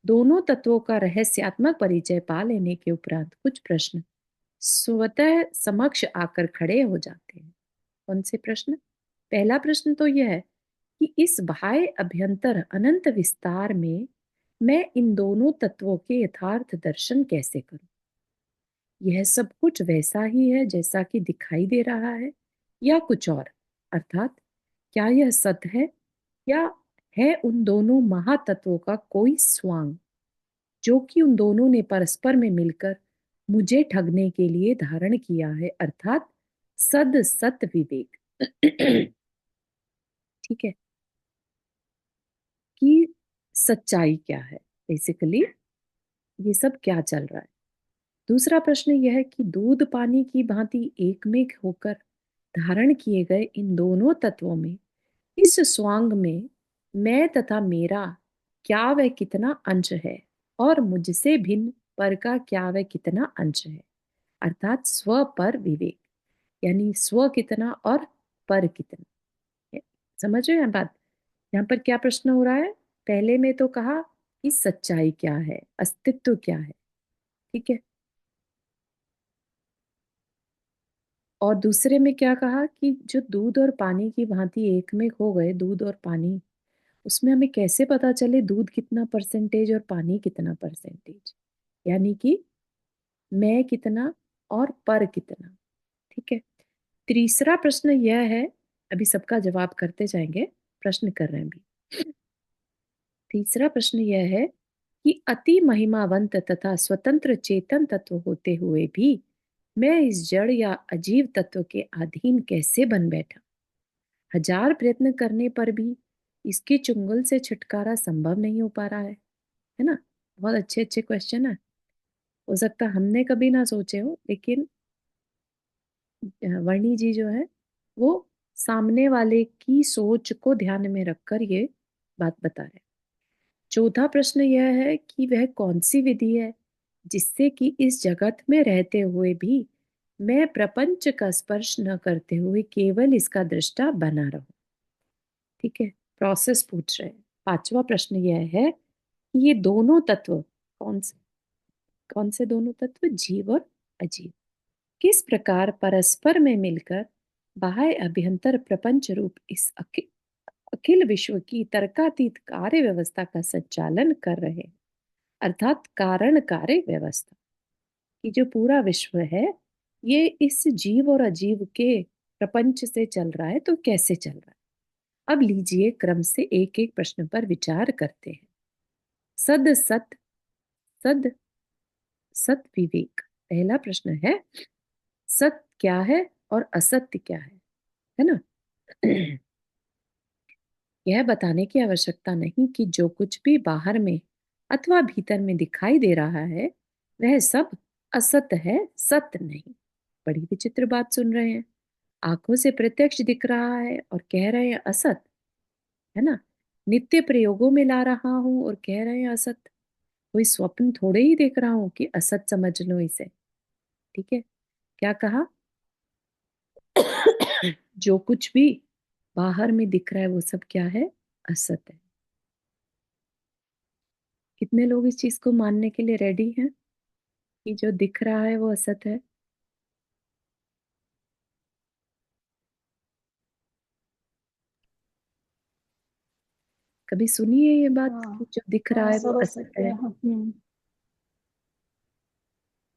[SPEAKER 1] दोनों तत्वों का रहस्यात्मक परिचय पा लेने के उपरांत कुछ प्रश्न स्वतः समक्ष आकर खड़े हो जाते हैं। कौन से प्रश्न? पहला प्रश्न तो यह है कि इस बाह्य अभ्यंतर अनंत विस्तार में मैं इन दोनों तत्वों के यथार्थ दर्शन कैसे करूं? यह सब कुछ वैसा ही है जैसा कि दिखाई दे रहा है, या कुछ और? अर्थात क्या यह सत्य है, या है उन दोनों महातत्वों का कोई स्वांग, जो कि उन दोनों ने परस्पर में मिलकर मुझे ठगने के लिए धारण किया है, अर्थात सद सत विवेक। ठीक है, कि सच्चाई क्या है, बेसिकली ये सब क्या चल रहा है। दूसरा प्रश्न यह है कि दूध पानी की भांति एक में होकर धारण किए गए इन दोनों तत्वों में, इस स्वांग में मैं तथा मेरा क्या वह कितना अंश है, और मुझसे भिन्न पर का क्या वह कितना अंश है, अर्थात स्व पर विवेक। यानी स्व कितना और पर कितना है। समझ रहे हैं बात? यहाँ पर क्या प्रश्न हो रहा है? पहले में तो कहा कि सच्चाई क्या है, अस्तित्व क्या है, ठीक है। और दूसरे में क्या कहा कि जो दूध और पानी की भांति एक में हो गए, दूध और पानी, उसमें हमें कैसे पता चले दूध कितना परसेंटेज और पानी कितना परसेंटेज, यानी कि मैं कितना और पर कितना। ठीक है। तीसरा प्रश्न यह है, अभी सबका जवाब करते जाएंगे, प्रश्न कर रहे हैं अभी। तीसरा प्रश्न यह है कि अति महिमावंत तथा स्वतंत्र चेतन तत्व होते हुए भी मैं इस जड़ या अजीव तत्व के अधीन कैसे बन बैठा? हजार प्रयत्न करने पर भी इसके चुंगल से छुटकारा संभव नहीं हो पा रहा है ना। बहुत अच्छे अच्छे क्वेश्चन है। हो सकता है हमने कभी ना सोचे हो, लेकिन वर्णी जी जो है वो सामने वाले की सोच को ध्यान में रखकर ये बात बता रहे हैं। चौथा प्रश्न यह है कि वह कौन सी विधि है जिससे कि इस जगत में रहते हुए भी मैं प्रपंच का स्पर्श न करते हुए केवल इसका दृष्टा बना रहूं। ठीक है, प्रोसेस पूछ रहे हैं। पांचवा प्रश्न यह है कि ये दोनों तत्व कौन से दोनों तत्व, जीव और अजीव, किस प्रकार परस्पर में मिलकर बाह्य अभ्यंतर प्रपंच रूप इस अखिल विश्व की तर्कातीत कार्य व्यवस्था का संचालन कर रहे हैं, अर्थात कारण कार्य व्यवस्था। कि जो पूरा विश्व है ये इस जीव और अजीव के प्रपंच से चल रहा है, तो कैसे चल रहा है? अब लीजिए क्रम से एक एक प्रश्न पर विचार करते हैं। सद सत, सद सत विवेक। पहला प्रश्न है, सत्य क्या है और असत्य क्या है ना। यह बताने की आवश्यकता नहीं कि जो कुछ भी बाहर में अथवा भीतर में दिखाई दे रहा है वह सब असत है, सत्य नहीं। बड़ी विचित्र बात सुन रहे हैं। आंखों से प्रत्यक्ष दिख रहा है और कह रहे हैं असत, है ना। नित्य प्रयोगों में ला रहा हूं और कह रहे हैं असत। कोई स्वप्न थोड़े ही देख रहा हूं कि असत समझ लो इसे। ठीक है, क्या कहा? जो कुछ भी बाहर में दिख रहा है वो सब क्या है? असत है। कितने लोग इस चीज को मानने के लिए रेडी हैं कि जो दिख रहा है वो असत है? कभी सुनी है ये बात
[SPEAKER 3] हाँ।
[SPEAKER 1] कि जो दिख रहा
[SPEAKER 3] हाँ
[SPEAKER 1] है वो
[SPEAKER 3] सब
[SPEAKER 1] असत
[SPEAKER 3] असत्य
[SPEAKER 1] है?
[SPEAKER 3] है।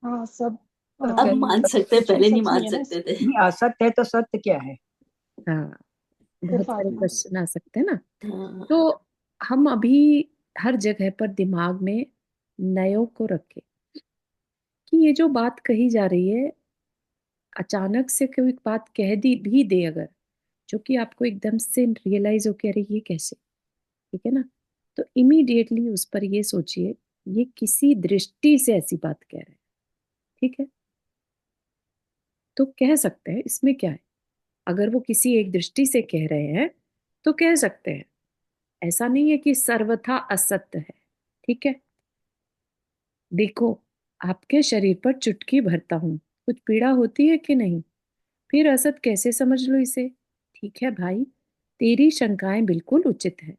[SPEAKER 3] हाँ सब
[SPEAKER 1] तो
[SPEAKER 4] अब
[SPEAKER 1] कभी
[SPEAKER 4] मान सकते हैं,
[SPEAKER 3] कुछ भी
[SPEAKER 4] पहले नहीं
[SPEAKER 3] सच
[SPEAKER 4] मान
[SPEAKER 3] नहीं है ना
[SPEAKER 4] सकते
[SPEAKER 3] इसमें।
[SPEAKER 4] थे।
[SPEAKER 5] नहीं, असत्य है तो सत्य क्या है?
[SPEAKER 1] हाँ, बहुत
[SPEAKER 3] सिर्फ
[SPEAKER 1] सारे
[SPEAKER 3] आत्मा।
[SPEAKER 1] क्वेश्चन आ सकते हैं ना।
[SPEAKER 4] हाँ।
[SPEAKER 1] तो हम अभी हर जगह पर दिमाग में नयों को रखें कि ये जो बात कही जा रही है, अचानक से कोई बात कह दी भी दे अगर, जो कि आपको एकदम से रियलाइज हो कि अरे ये कैसे, ठीक है ना, तो इमीडिएटली उस पर ये सोचिए ये किसी दृष्टि से ऐसी बात कह रहे हैं। ठीक है, तो कह सकते हैं इसमें क्या है, अगर वो किसी एक दृष्टि से कह रहे हैं तो कह सकते हैं, ऐसा नहीं है कि सर्वथा असत्य है। ठीक है, देखो, आपके शरीर पर चुटकी भरता हूं, कुछ पीड़ा होती है कि नहीं? फिर असत कैसे समझ लो इसे? ठीक है भाई, तेरी शंकाएं बिल्कुल उचित है,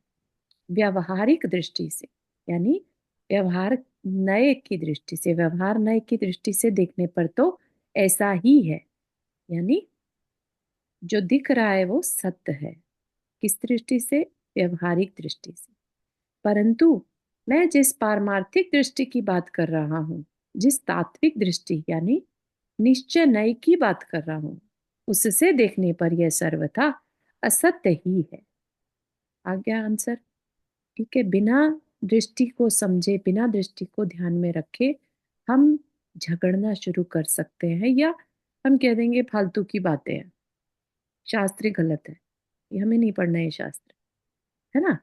[SPEAKER 1] व्यवहारिक दृष्टि से, यानी व्यवहार नए की दृष्टि से, व्यवहार नए की दृष्टि से देखने पर तो ऐसा ही है, यानी जो दिख रहा है वो सत्य है। किस दृष्टि से? व्यवहारिक दृष्टि से। परंतु मैं जिस पारमार्थिक दृष्टि की बात कर रहा हूं, जिस तात्विक दृष्टि यानी निश्चय नय की बात कर रहा हूं, उससे देखने पर यह सर्वथा असत्य ही है। आ गया आंसर? ठीक है, बिना दृष्टि को समझे, बिना दृष्टि को ध्यान में रखे हम झगड़ना शुरू कर सकते हैं, या हम कह देंगे फालतू की बातें हैं, शास्त्र गलत है, ये हमें नहीं पढ़ना है शास्त्र, है ना।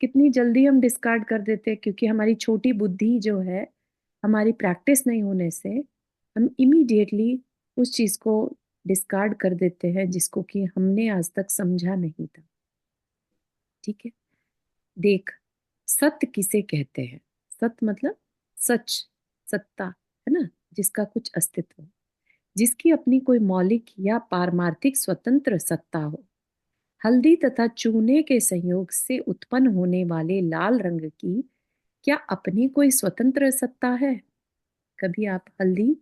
[SPEAKER 1] कितनी जल्दी हम डिस्कार्ड कर देते हैं, क्योंकि हमारी छोटी बुद्धि जो है, हमारी प्रैक्टिस नहीं होने से हम इमीडिएटली उस चीज को डिस्कार्ड कर देते हैं जिसको कि हमने आज तक समझा नहीं था। ठीक है, देख, सत्य किसे कहते हैं? सत्य मतलब सच, सत्ता, है ना, जिसका कुछ अस्तित्व हो, जिसकी अपनी कोई मौलिक या पारमार्थिक स्वतंत्र सत्ता हो। हल्दी तथा चूने के संयोग से उत्पन्न होने वाले लाल रंग की क्या अपनी कोई स्वतंत्र सत्ता है? कभी आप हल्दी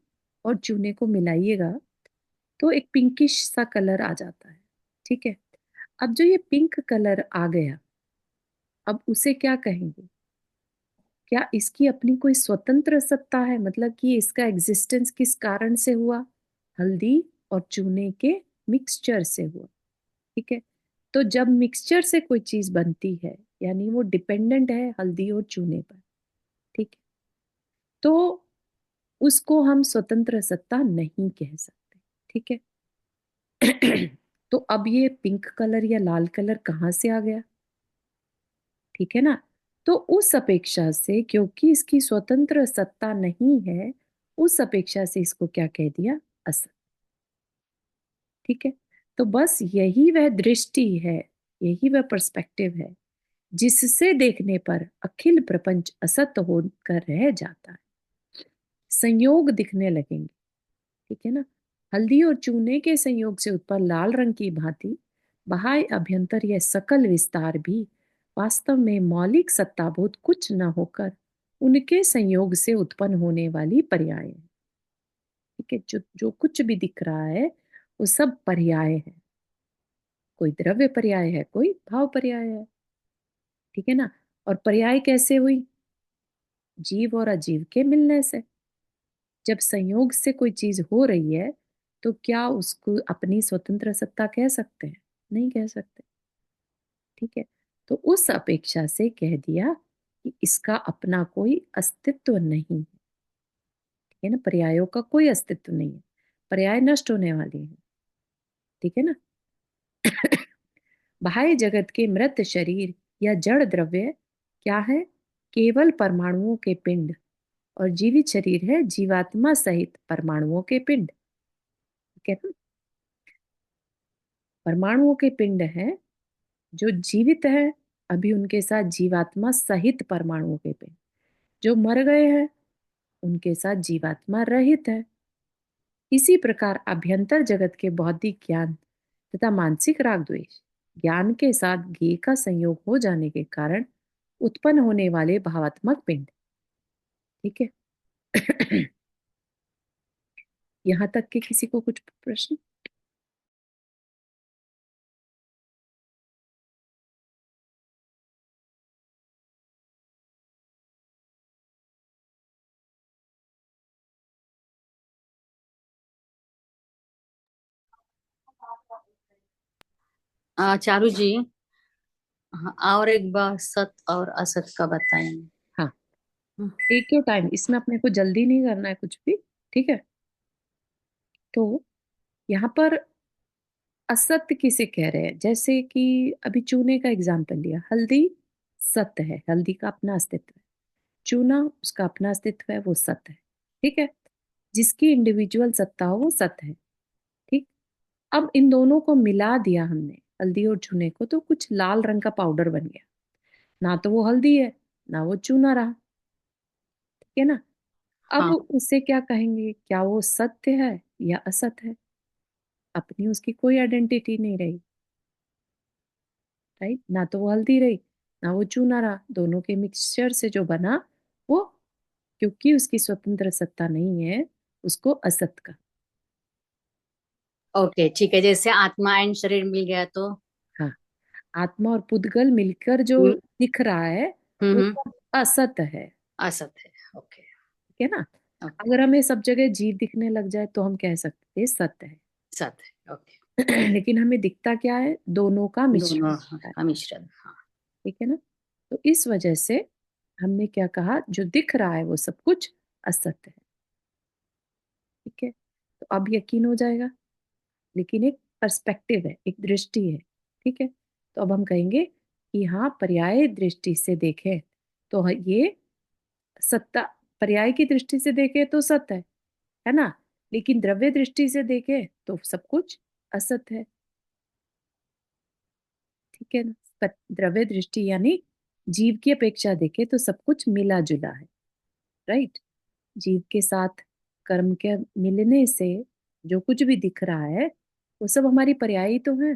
[SPEAKER 1] और चूने को मिलाइएगा तो एक पिंकिश सा कलर आ जाता है। ठीक है, अब जो ये पिंक कलर आ गया, अब उसे क्या कहेंगे? क्या इसकी अपनी कोई स्वतंत्र सत्ता है? मतलब कि इसका एग्जिस्टेंस किस कारण से हुआ? हल्दी और चूने के मिक्सचर से हुआ। ठीक है, तो जब मिक्सचर से कोई चीज बनती है, यानी वो डिपेंडेंट है हल्दी और चूने पर। ठीक है, तो उसको हम स्वतंत्र सत्ता नहीं कह सकते। ठीक है, तो अब ये पिंक कलर या लाल कलर कहाँ से आ गया? ठीक है ना, तो उस अपेक्षा से, क्योंकि इसकी स्वतंत्र सत्ता नहीं है, उस अपेक्षा से इसको क्या कह दिया? असत। ठीक है, तो बस यही वह दृष्टि है, यही वह पर्सपेक्टिव है जिससे देखने पर अखिल प्रपंच असत होकर रह जाता है, संयोग दिखने लगेंगे। ठीक है ना, हल्दी और चूने के संयोग से उत्पन्न लाल रंग की भांति बाह्य अभ्यंतर यह सकल विस्तार भी वास्तव में मौलिक सत्ताभूत कुछ न होकर उनके संयोग से उत्पन्न होने वाली पर्याय है। ठीक है, जो जो कुछ भी दिख रहा है वो सब पर्याय है, कोई द्रव्य पर्याय है, कोई भाव पर्याय है। ठीक है ना, और पर्याय कैसे हुई? जीव और अजीव के मिलने से। जब संयोग से कोई चीज हो रही है तो क्या उसको अपनी स्वतंत्र सत्ता कह सकते हैं? नहीं कह सकते। ठीक है, तो उस अपेक्षा से कह दिया कि इसका अपना कोई अस्तित्व नहीं है। ठीक है ना, पर्यायों का कोई अस्तित्व नहीं है, पर्याय नष्ट होने वाली है। ठीक है ना, बाह्य जगत के मृत शरीर या जड़ द्रव्य क्या है? केवल परमाणुओं के पिंड, और जीवित शरीर है जीवात्मा सहित परमाणुओं के पिंड। ठीक है ना, परमाणुओं के पिंड है जो जीवित है, अभी उनके साथ जीवात्मा सहित परमाणुओं के पिंड, जो मर गए हैं उनके साथ जीवात्मा रहित है। इसी प्रकार अभ्यंतर जगत के बौद्धिक ज्ञान तथा मानसिक राग द्वेष ज्ञान के साथ ज्ञेय का संयोग हो जाने के कारण उत्पन्न होने वाले भावात्मक पिंड। ठीक है। यहाँ तक के किसी को कुछ प्रश्न?
[SPEAKER 2] चारू जी, हाँ, और एक बार सत और असत का बताएंगे।
[SPEAKER 1] हाँ, टेक योर टाइम, इसमें अपने को जल्दी नहीं करना है कुछ भी। ठीक है। तो यहाँ पर असत्य किसे कह रहे हैं? जैसे कि अभी चूने का एग्जाम्पल लिया, हल्दी सत्य है, हल्दी का अपना अस्तित्व है। चूना उसका अपना अस्तित्व है, वो सत्य है। ठीक है। जिसकी इंडिविजुअल सत्ता हो वो सत्य है। ठीक। अब इन दोनों को मिला दिया हमने, हल्दी और चूने को, तो कुछ लाल रंग का पाउडर बन गया। ना तो वो हल्दी है, ना वो चूना रहा। ठीक है ना। अब
[SPEAKER 2] हाँ,
[SPEAKER 1] उससे क्या कहेंगे, क्या वो सत्य है या असत्य है? अपनी उसकी कोई आइडेंटिटी नहीं रही। राइट। ना तो वो हल्दी रही, ना वो चूना रहा। दोनों के मिक्सचर से जो बना वो, क्योंकि उसकी स्वतंत्र सत्ता नहीं है, उसको असत का।
[SPEAKER 2] ओके, ठीक है। जैसे आत्मा एंड शरीर मिल गया तो
[SPEAKER 1] हाँ, आत्मा और पुद्गल मिलकर जो
[SPEAKER 2] हम्म
[SPEAKER 1] दिख रहा है वो
[SPEAKER 2] हम्म,
[SPEAKER 1] सब असत है।
[SPEAKER 2] असत है। ओके
[SPEAKER 1] ठीक है ना।
[SPEAKER 2] ओके,
[SPEAKER 1] अगर हमें सब जगह जीव दिखने लग जाए तो हम कह सकते हैं सत्य है।
[SPEAKER 2] सत है। ओके,
[SPEAKER 1] लेकिन हमें दिखता क्या है? दोनों का मिश्रण
[SPEAKER 2] दोनों
[SPEAKER 1] दिखता है।
[SPEAKER 2] का मिश्रण। हाँ,
[SPEAKER 1] ठीक है ना। तो इस वजह से हमने क्या कहा, जो दिख रहा है वो सब कुछ असत्य है। ठीक है। तो अब यकीन हो जाएगा। लेकिन एक पर्सपेक्टिव है, एक दृष्टि है। ठीक है। तो अब हम कहेंगे कि हाँ, पर्याय दृष्टि से देखें तो ये सत्ता, पर्याय की दृष्टि से देखें तो सत्य है ना। लेकिन द्रव्य दृष्टि से देखें तो सब कुछ असत्य है। ठीक है ना। द्रव्य दृष्टि यानी जीव की अपेक्षा देखें तो सब कुछ मिला जुला है। राइट। जीव के साथ कर्म के मिलने से जो कुछ भी दिख रहा है वो सब हमारी पर्यायी तो है।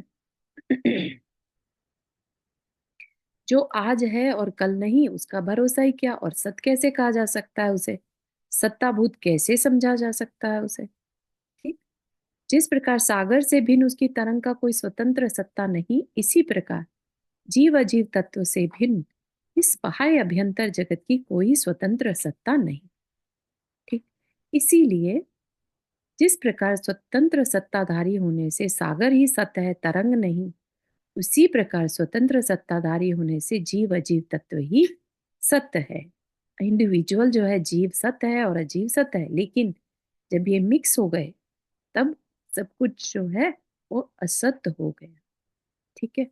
[SPEAKER 1] जो आज है और कल नहीं, उसका भरोसा ही क्या, और सत कैसे कहा जा सकता है उसे? सत्ताभूत कैसे समझा जा सकता है उसे? ठीक। जिस प्रकार सागर से भिन्न उसकी तरंग का कोई स्वतंत्र सत्ता नहीं, इसी प्रकार जीव अजीव तत्व से भिन्न इस बाह्य अभ्यंतर जगत की कोई स्वतंत्र सत्ता नहीं। ठीक। इसीलिए जिस प्रकार स्वतंत्र सत्ताधारी होने से सागर ही सत्य है, तरंग नहीं, उसी प्रकार स्वतंत्र सत्ताधारी होने से जीव अजीव तत्व ही सत्य है। इंडिविजुअल जो है जीव सत्य है और अजीव सत्य है, लेकिन जब ये मिक्स हो गए तब सब कुछ जो है वो असत्य हो गया। ठीक है।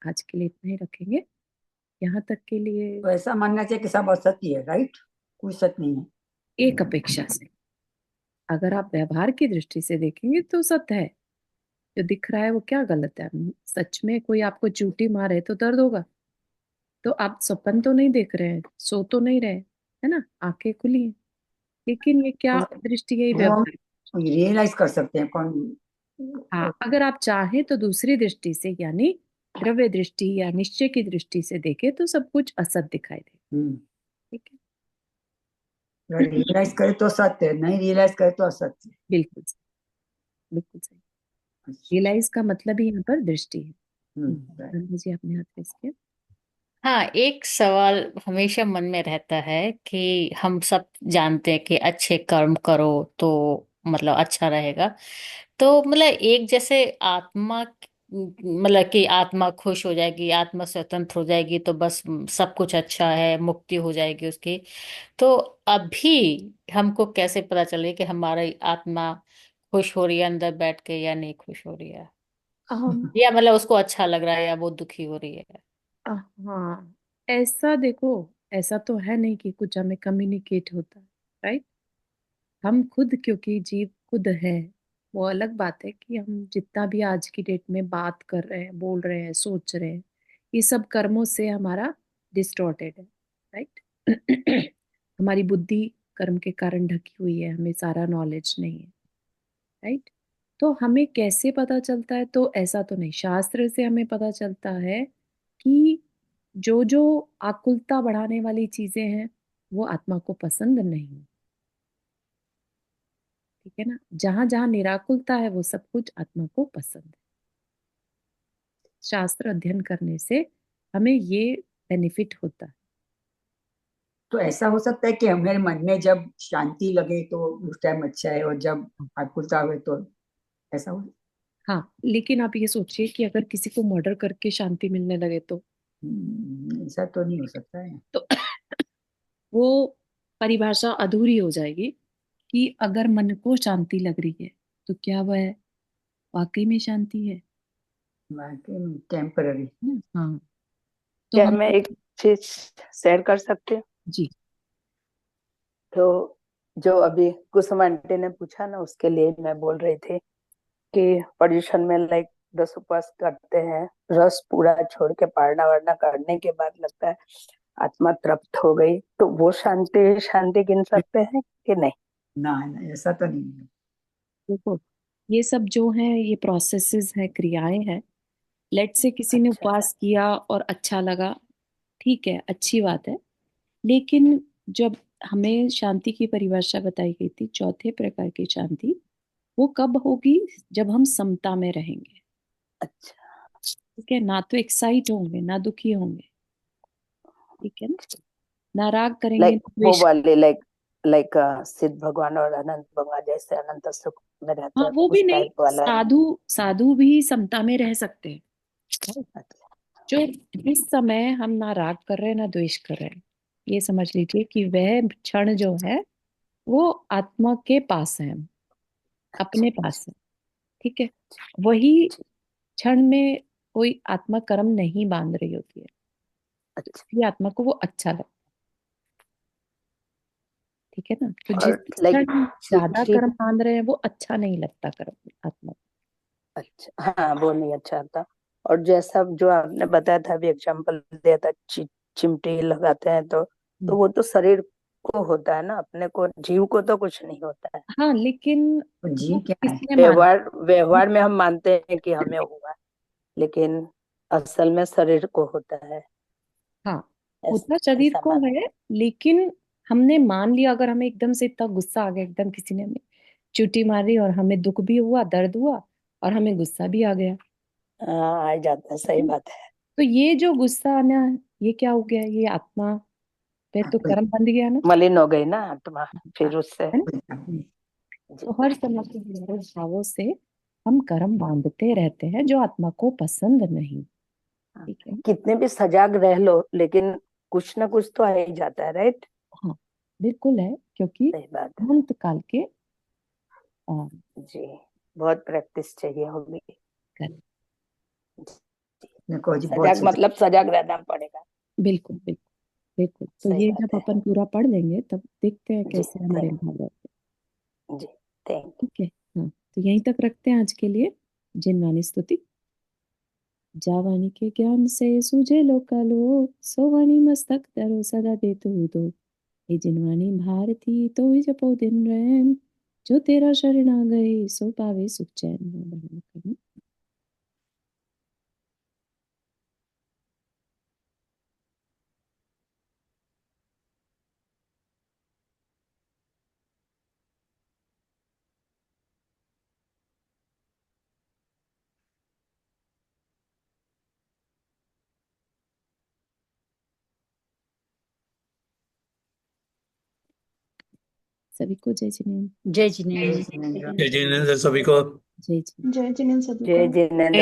[SPEAKER 1] आज के लिए इतना ही रखेंगे, यहाँ तक के लिए।
[SPEAKER 5] तो ऐसा मानना चाहिए कि सब असत्य है, राइट? कोई सत्य नहीं है।
[SPEAKER 1] एक अपेक्षा से, अगर आप व्यवहार की दृष्टि से देखेंगे तो सत्य है। जो दिख रहा है वो क्या गलत है? सच में कोई आपको चूटी मारे तो दर्द होगा। तो आप सपन तो नहीं देख रहे हैं, सो तो नहीं रहे, है ना, आंखें खुली हैं। लेकिन ये क्या
[SPEAKER 5] तो
[SPEAKER 1] दृष्टि है?
[SPEAKER 5] वो हम
[SPEAKER 1] व्यवहार।
[SPEAKER 5] रियलाइज कर सकते हैं कौन।
[SPEAKER 1] हाँ, अगर आप चाहें तो दूसरी दृष्टि से, यानी द्रव्य दृष्टि या निश्चय की दृष्टि से देखें तो सब कुछ असत दिखाई दे।
[SPEAKER 5] हम्म
[SPEAKER 1] ठीक है।
[SPEAKER 5] रियलाइज करे तो सत्य है, नहीं रियलाइज करे तो असत्य है।
[SPEAKER 1] बिल्कुल सही, बिल्कुल सही।
[SPEAKER 5] अच्छा।
[SPEAKER 1] रियलाइज का मतलब ही यहाँ पर दृष्टि है।
[SPEAKER 5] right।
[SPEAKER 1] नंदा जी आपने हाथ रेस किया।
[SPEAKER 2] हाँ, एक सवाल हमेशा मन में रहता है कि हम सब जानते हैं कि अच्छे कर्म करो तो मतलब अच्छा रहेगा। तो मतलब एक जैसे आत्मा, मतलब कि आत्मा खुश हो जाएगी, आत्मा स्वतंत्र हो जाएगी तो बस सब कुछ अच्छा है, मुक्ति हो जाएगी उसकी। तो अभी हमको कैसे पता चले कि हमारी आत्मा खुश हो रही है अंदर बैठ के या नहीं खुश हो रही है,
[SPEAKER 1] अम,
[SPEAKER 2] या मतलब उसको अच्छा लग रहा है या वो दुखी हो रही है?
[SPEAKER 1] हाँ, ऐसा देखो, ऐसा तो है नहीं कि कुछ हमें कम्युनिकेट होता है। राइट। हम खुद, क्योंकि जीव खुद है, वो अलग बात है कि हम जितना भी आज की डेट में बात कर रहे हैं, बोल रहे हैं, सोच रहे हैं, ये सब कर्मों से हमारा डिस्टॉर्टेड है। राइट। हमारी बुद्धि कर्म के कारण ढकी हुई है, हमें सारा नॉलेज नहीं है, राइट। तो हमें कैसे पता चलता है? तो ऐसा तो नहीं, शास्त्र से हमें पता चलता है कि जो जो आकुलता बढ़ाने वाली चीजें हैं वो आत्मा को पसंद नहीं, ठीक है ना। जहां जहां निराकुलता है वो सब कुछ आत्मा को पसंद है। शास्त्र अध्ययन करने से हमें ये बेनिफिट होता है।
[SPEAKER 5] तो ऐसा हो सकता है कि हमारे मन में जब शांति लगे तो उस टाइम अच्छा है, और जब आकुलता हुए तो ऐसा हो।
[SPEAKER 1] हाँ, लेकिन आप ये सोचिए कि अगर किसी को मर्डर करके शांति मिलने लगे तो
[SPEAKER 5] ऐसा तो नहीं हो सकता है।
[SPEAKER 1] तो वो परिभाषा अधूरी हो जाएगी कि अगर मन को शांति लग रही है तो क्या वह वाकई में शांति है
[SPEAKER 5] बाकी टेम्पररी।
[SPEAKER 1] ना? हाँ, तो
[SPEAKER 4] क्या
[SPEAKER 1] हम
[SPEAKER 4] मैं एक चीज शेयर कर सकती हूँ?
[SPEAKER 1] जी
[SPEAKER 4] तो जो अभी कुसुम आंटी ने पूछा ना, उसके लिए मैं बोल रही थी कि पोल्यूशन में लाइक 10 उपवास करते हैं, रस पूरा छोड़ के पारना वारना करने के बाद लगता है आत्मा तृप्त हो गई, तो वो शांति शांति गिन सकते हैं कि नहीं?
[SPEAKER 5] ना ना, ऐसा तो नहीं है।
[SPEAKER 1] देखो, ये सब जो है ये प्रोसेसेस है, क्रियाएं हैं। लेट से किसी ने
[SPEAKER 4] अच्छा।
[SPEAKER 1] उपवास किया और अच्छा लगा, ठीक है, अच्छी बात है। लेकिन जब हमें शांति की परिभाषा बताई गई थी, चौथे प्रकार की शांति, वो कब होगी? जब हम समता में रहेंगे,
[SPEAKER 4] अच्छा।
[SPEAKER 1] ठीक है ना। तो एक्साइट होंगे ना दुखी होंगे, ठीक है ना। ना राग करेंगे
[SPEAKER 4] लाइक
[SPEAKER 1] ना
[SPEAKER 4] वो
[SPEAKER 1] द्वेष।
[SPEAKER 4] वाले लाइक लाइक सिद्ध भगवान और अनंत भगवान जैसे अनंत सुख में रहते
[SPEAKER 1] हाँ,
[SPEAKER 4] हैं,
[SPEAKER 1] वो भी
[SPEAKER 4] उस
[SPEAKER 1] नहीं,
[SPEAKER 4] टाइप वाला है।
[SPEAKER 1] साधु साधु भी समता में रह सकते हैं।
[SPEAKER 4] अच्छा।
[SPEAKER 1] जो इस समय हम ना राग कर रहे हैं ना द्वेष कर रहे हैं, ये समझ लीजिए कि वह क्षण जो है वो आत्मा के पास है, अपने पास है, ठीक है। वही क्षण में कोई आत्मा कर्म नहीं बांध रही होती है, तो
[SPEAKER 4] अच्छा।
[SPEAKER 1] इसलिए आत्मा को वो अच्छा लगता है, ठीक है ना। तो जिस
[SPEAKER 4] और लाइक
[SPEAKER 1] क्षण ज्यादा कर्म बांध रहे हैं वो अच्छा नहीं लगता कर्म आत्मा को।
[SPEAKER 4] अच्छा, हाँ वो नहीं अच्छा था। और जैसा जो आपने बताया था, अभी एग्जाम्पल दिया था, चिमटी लगाते हैं तो
[SPEAKER 1] हम्म।
[SPEAKER 4] वो तो शरीर को होता है ना, अपने को जीव को तो कुछ नहीं होता है।
[SPEAKER 1] हाँ, लेकिन
[SPEAKER 5] तो
[SPEAKER 1] वो
[SPEAKER 5] जी क्या है?
[SPEAKER 1] किसने माना?
[SPEAKER 4] व्यवहार व्यवहार में हम मानते हैं कि हमें हुआ, लेकिन असल में शरीर को होता है।
[SPEAKER 1] हाँ,
[SPEAKER 4] ऐसा
[SPEAKER 1] होता शरीर
[SPEAKER 4] ऐसा
[SPEAKER 1] को
[SPEAKER 4] मान।
[SPEAKER 1] है, लेकिन हमने मान लिया। अगर हमें एकदम से इतना गुस्सा आ गया, एकदम किसी ने हमें चुटी मारी और हमें दुख भी हुआ, दर्द हुआ और हमें गुस्सा भी आ गया,
[SPEAKER 4] हाँ, आ जाता है, सही बात है।
[SPEAKER 1] तो ये जो गुस्सा आना, ये क्या हो गया? ये आत्मा पे तो कर्म बंध गया ना,
[SPEAKER 4] मलिन हो गई ना आत्मा फिर उससे।
[SPEAKER 1] है ना।
[SPEAKER 4] जी।
[SPEAKER 1] तो हर समय के हजारों भावों से हम कर्म बांधते रहते हैं जो आत्मा को पसंद नहीं, ठीक है।
[SPEAKER 4] कितने भी सजाग रह लो, लेकिन कुछ ना कुछ तो आ ही जाता है, राइट?
[SPEAKER 1] हाँ, बिल्कुल है, क्योंकि
[SPEAKER 4] सही बात
[SPEAKER 1] अनंत काल के
[SPEAKER 4] है जी। बहुत प्रैक्टिस चाहिए होगी।
[SPEAKER 1] कर्म।
[SPEAKER 5] देखो जी, बहुत
[SPEAKER 4] सजाग
[SPEAKER 5] सही।
[SPEAKER 4] मतलब सजाग रहना पड़ेगा।
[SPEAKER 1] बिल्कुल बिल्कुल बिल्कुल। तो
[SPEAKER 4] सही
[SPEAKER 1] ये
[SPEAKER 4] बात
[SPEAKER 1] जब
[SPEAKER 4] है।
[SPEAKER 1] अपन पूरा पढ़ लेंगे तब देखते हैं
[SPEAKER 4] जी
[SPEAKER 1] कैसे हमारे
[SPEAKER 4] थैंक
[SPEAKER 1] भाव रहते
[SPEAKER 4] जी थैंक
[SPEAKER 1] हैं, ठीक है। हाँ, तो यहीं तक रखते हैं आज के लिए। जिनवानी स्तुति। जावानी के ज्ञान से सूझे लोकालोक, सोवानी मस्तक धरो सदा दे तू दो। हे जिनवानी भारती तो ही जपो दिन रैन, जो तेरा शरण आ गए सो पावे सुख चैन। सभी को जय जिनेन्द्र।
[SPEAKER 6] जय जिनेन्द्र।
[SPEAKER 5] जिनेंद्र।
[SPEAKER 7] जय जिनेन्द्र सभी को।
[SPEAKER 1] जय जिनेन्द्र।
[SPEAKER 3] जय जिनेन्द्र सभी
[SPEAKER 4] जय
[SPEAKER 3] को।
[SPEAKER 4] जिनेन्द्र।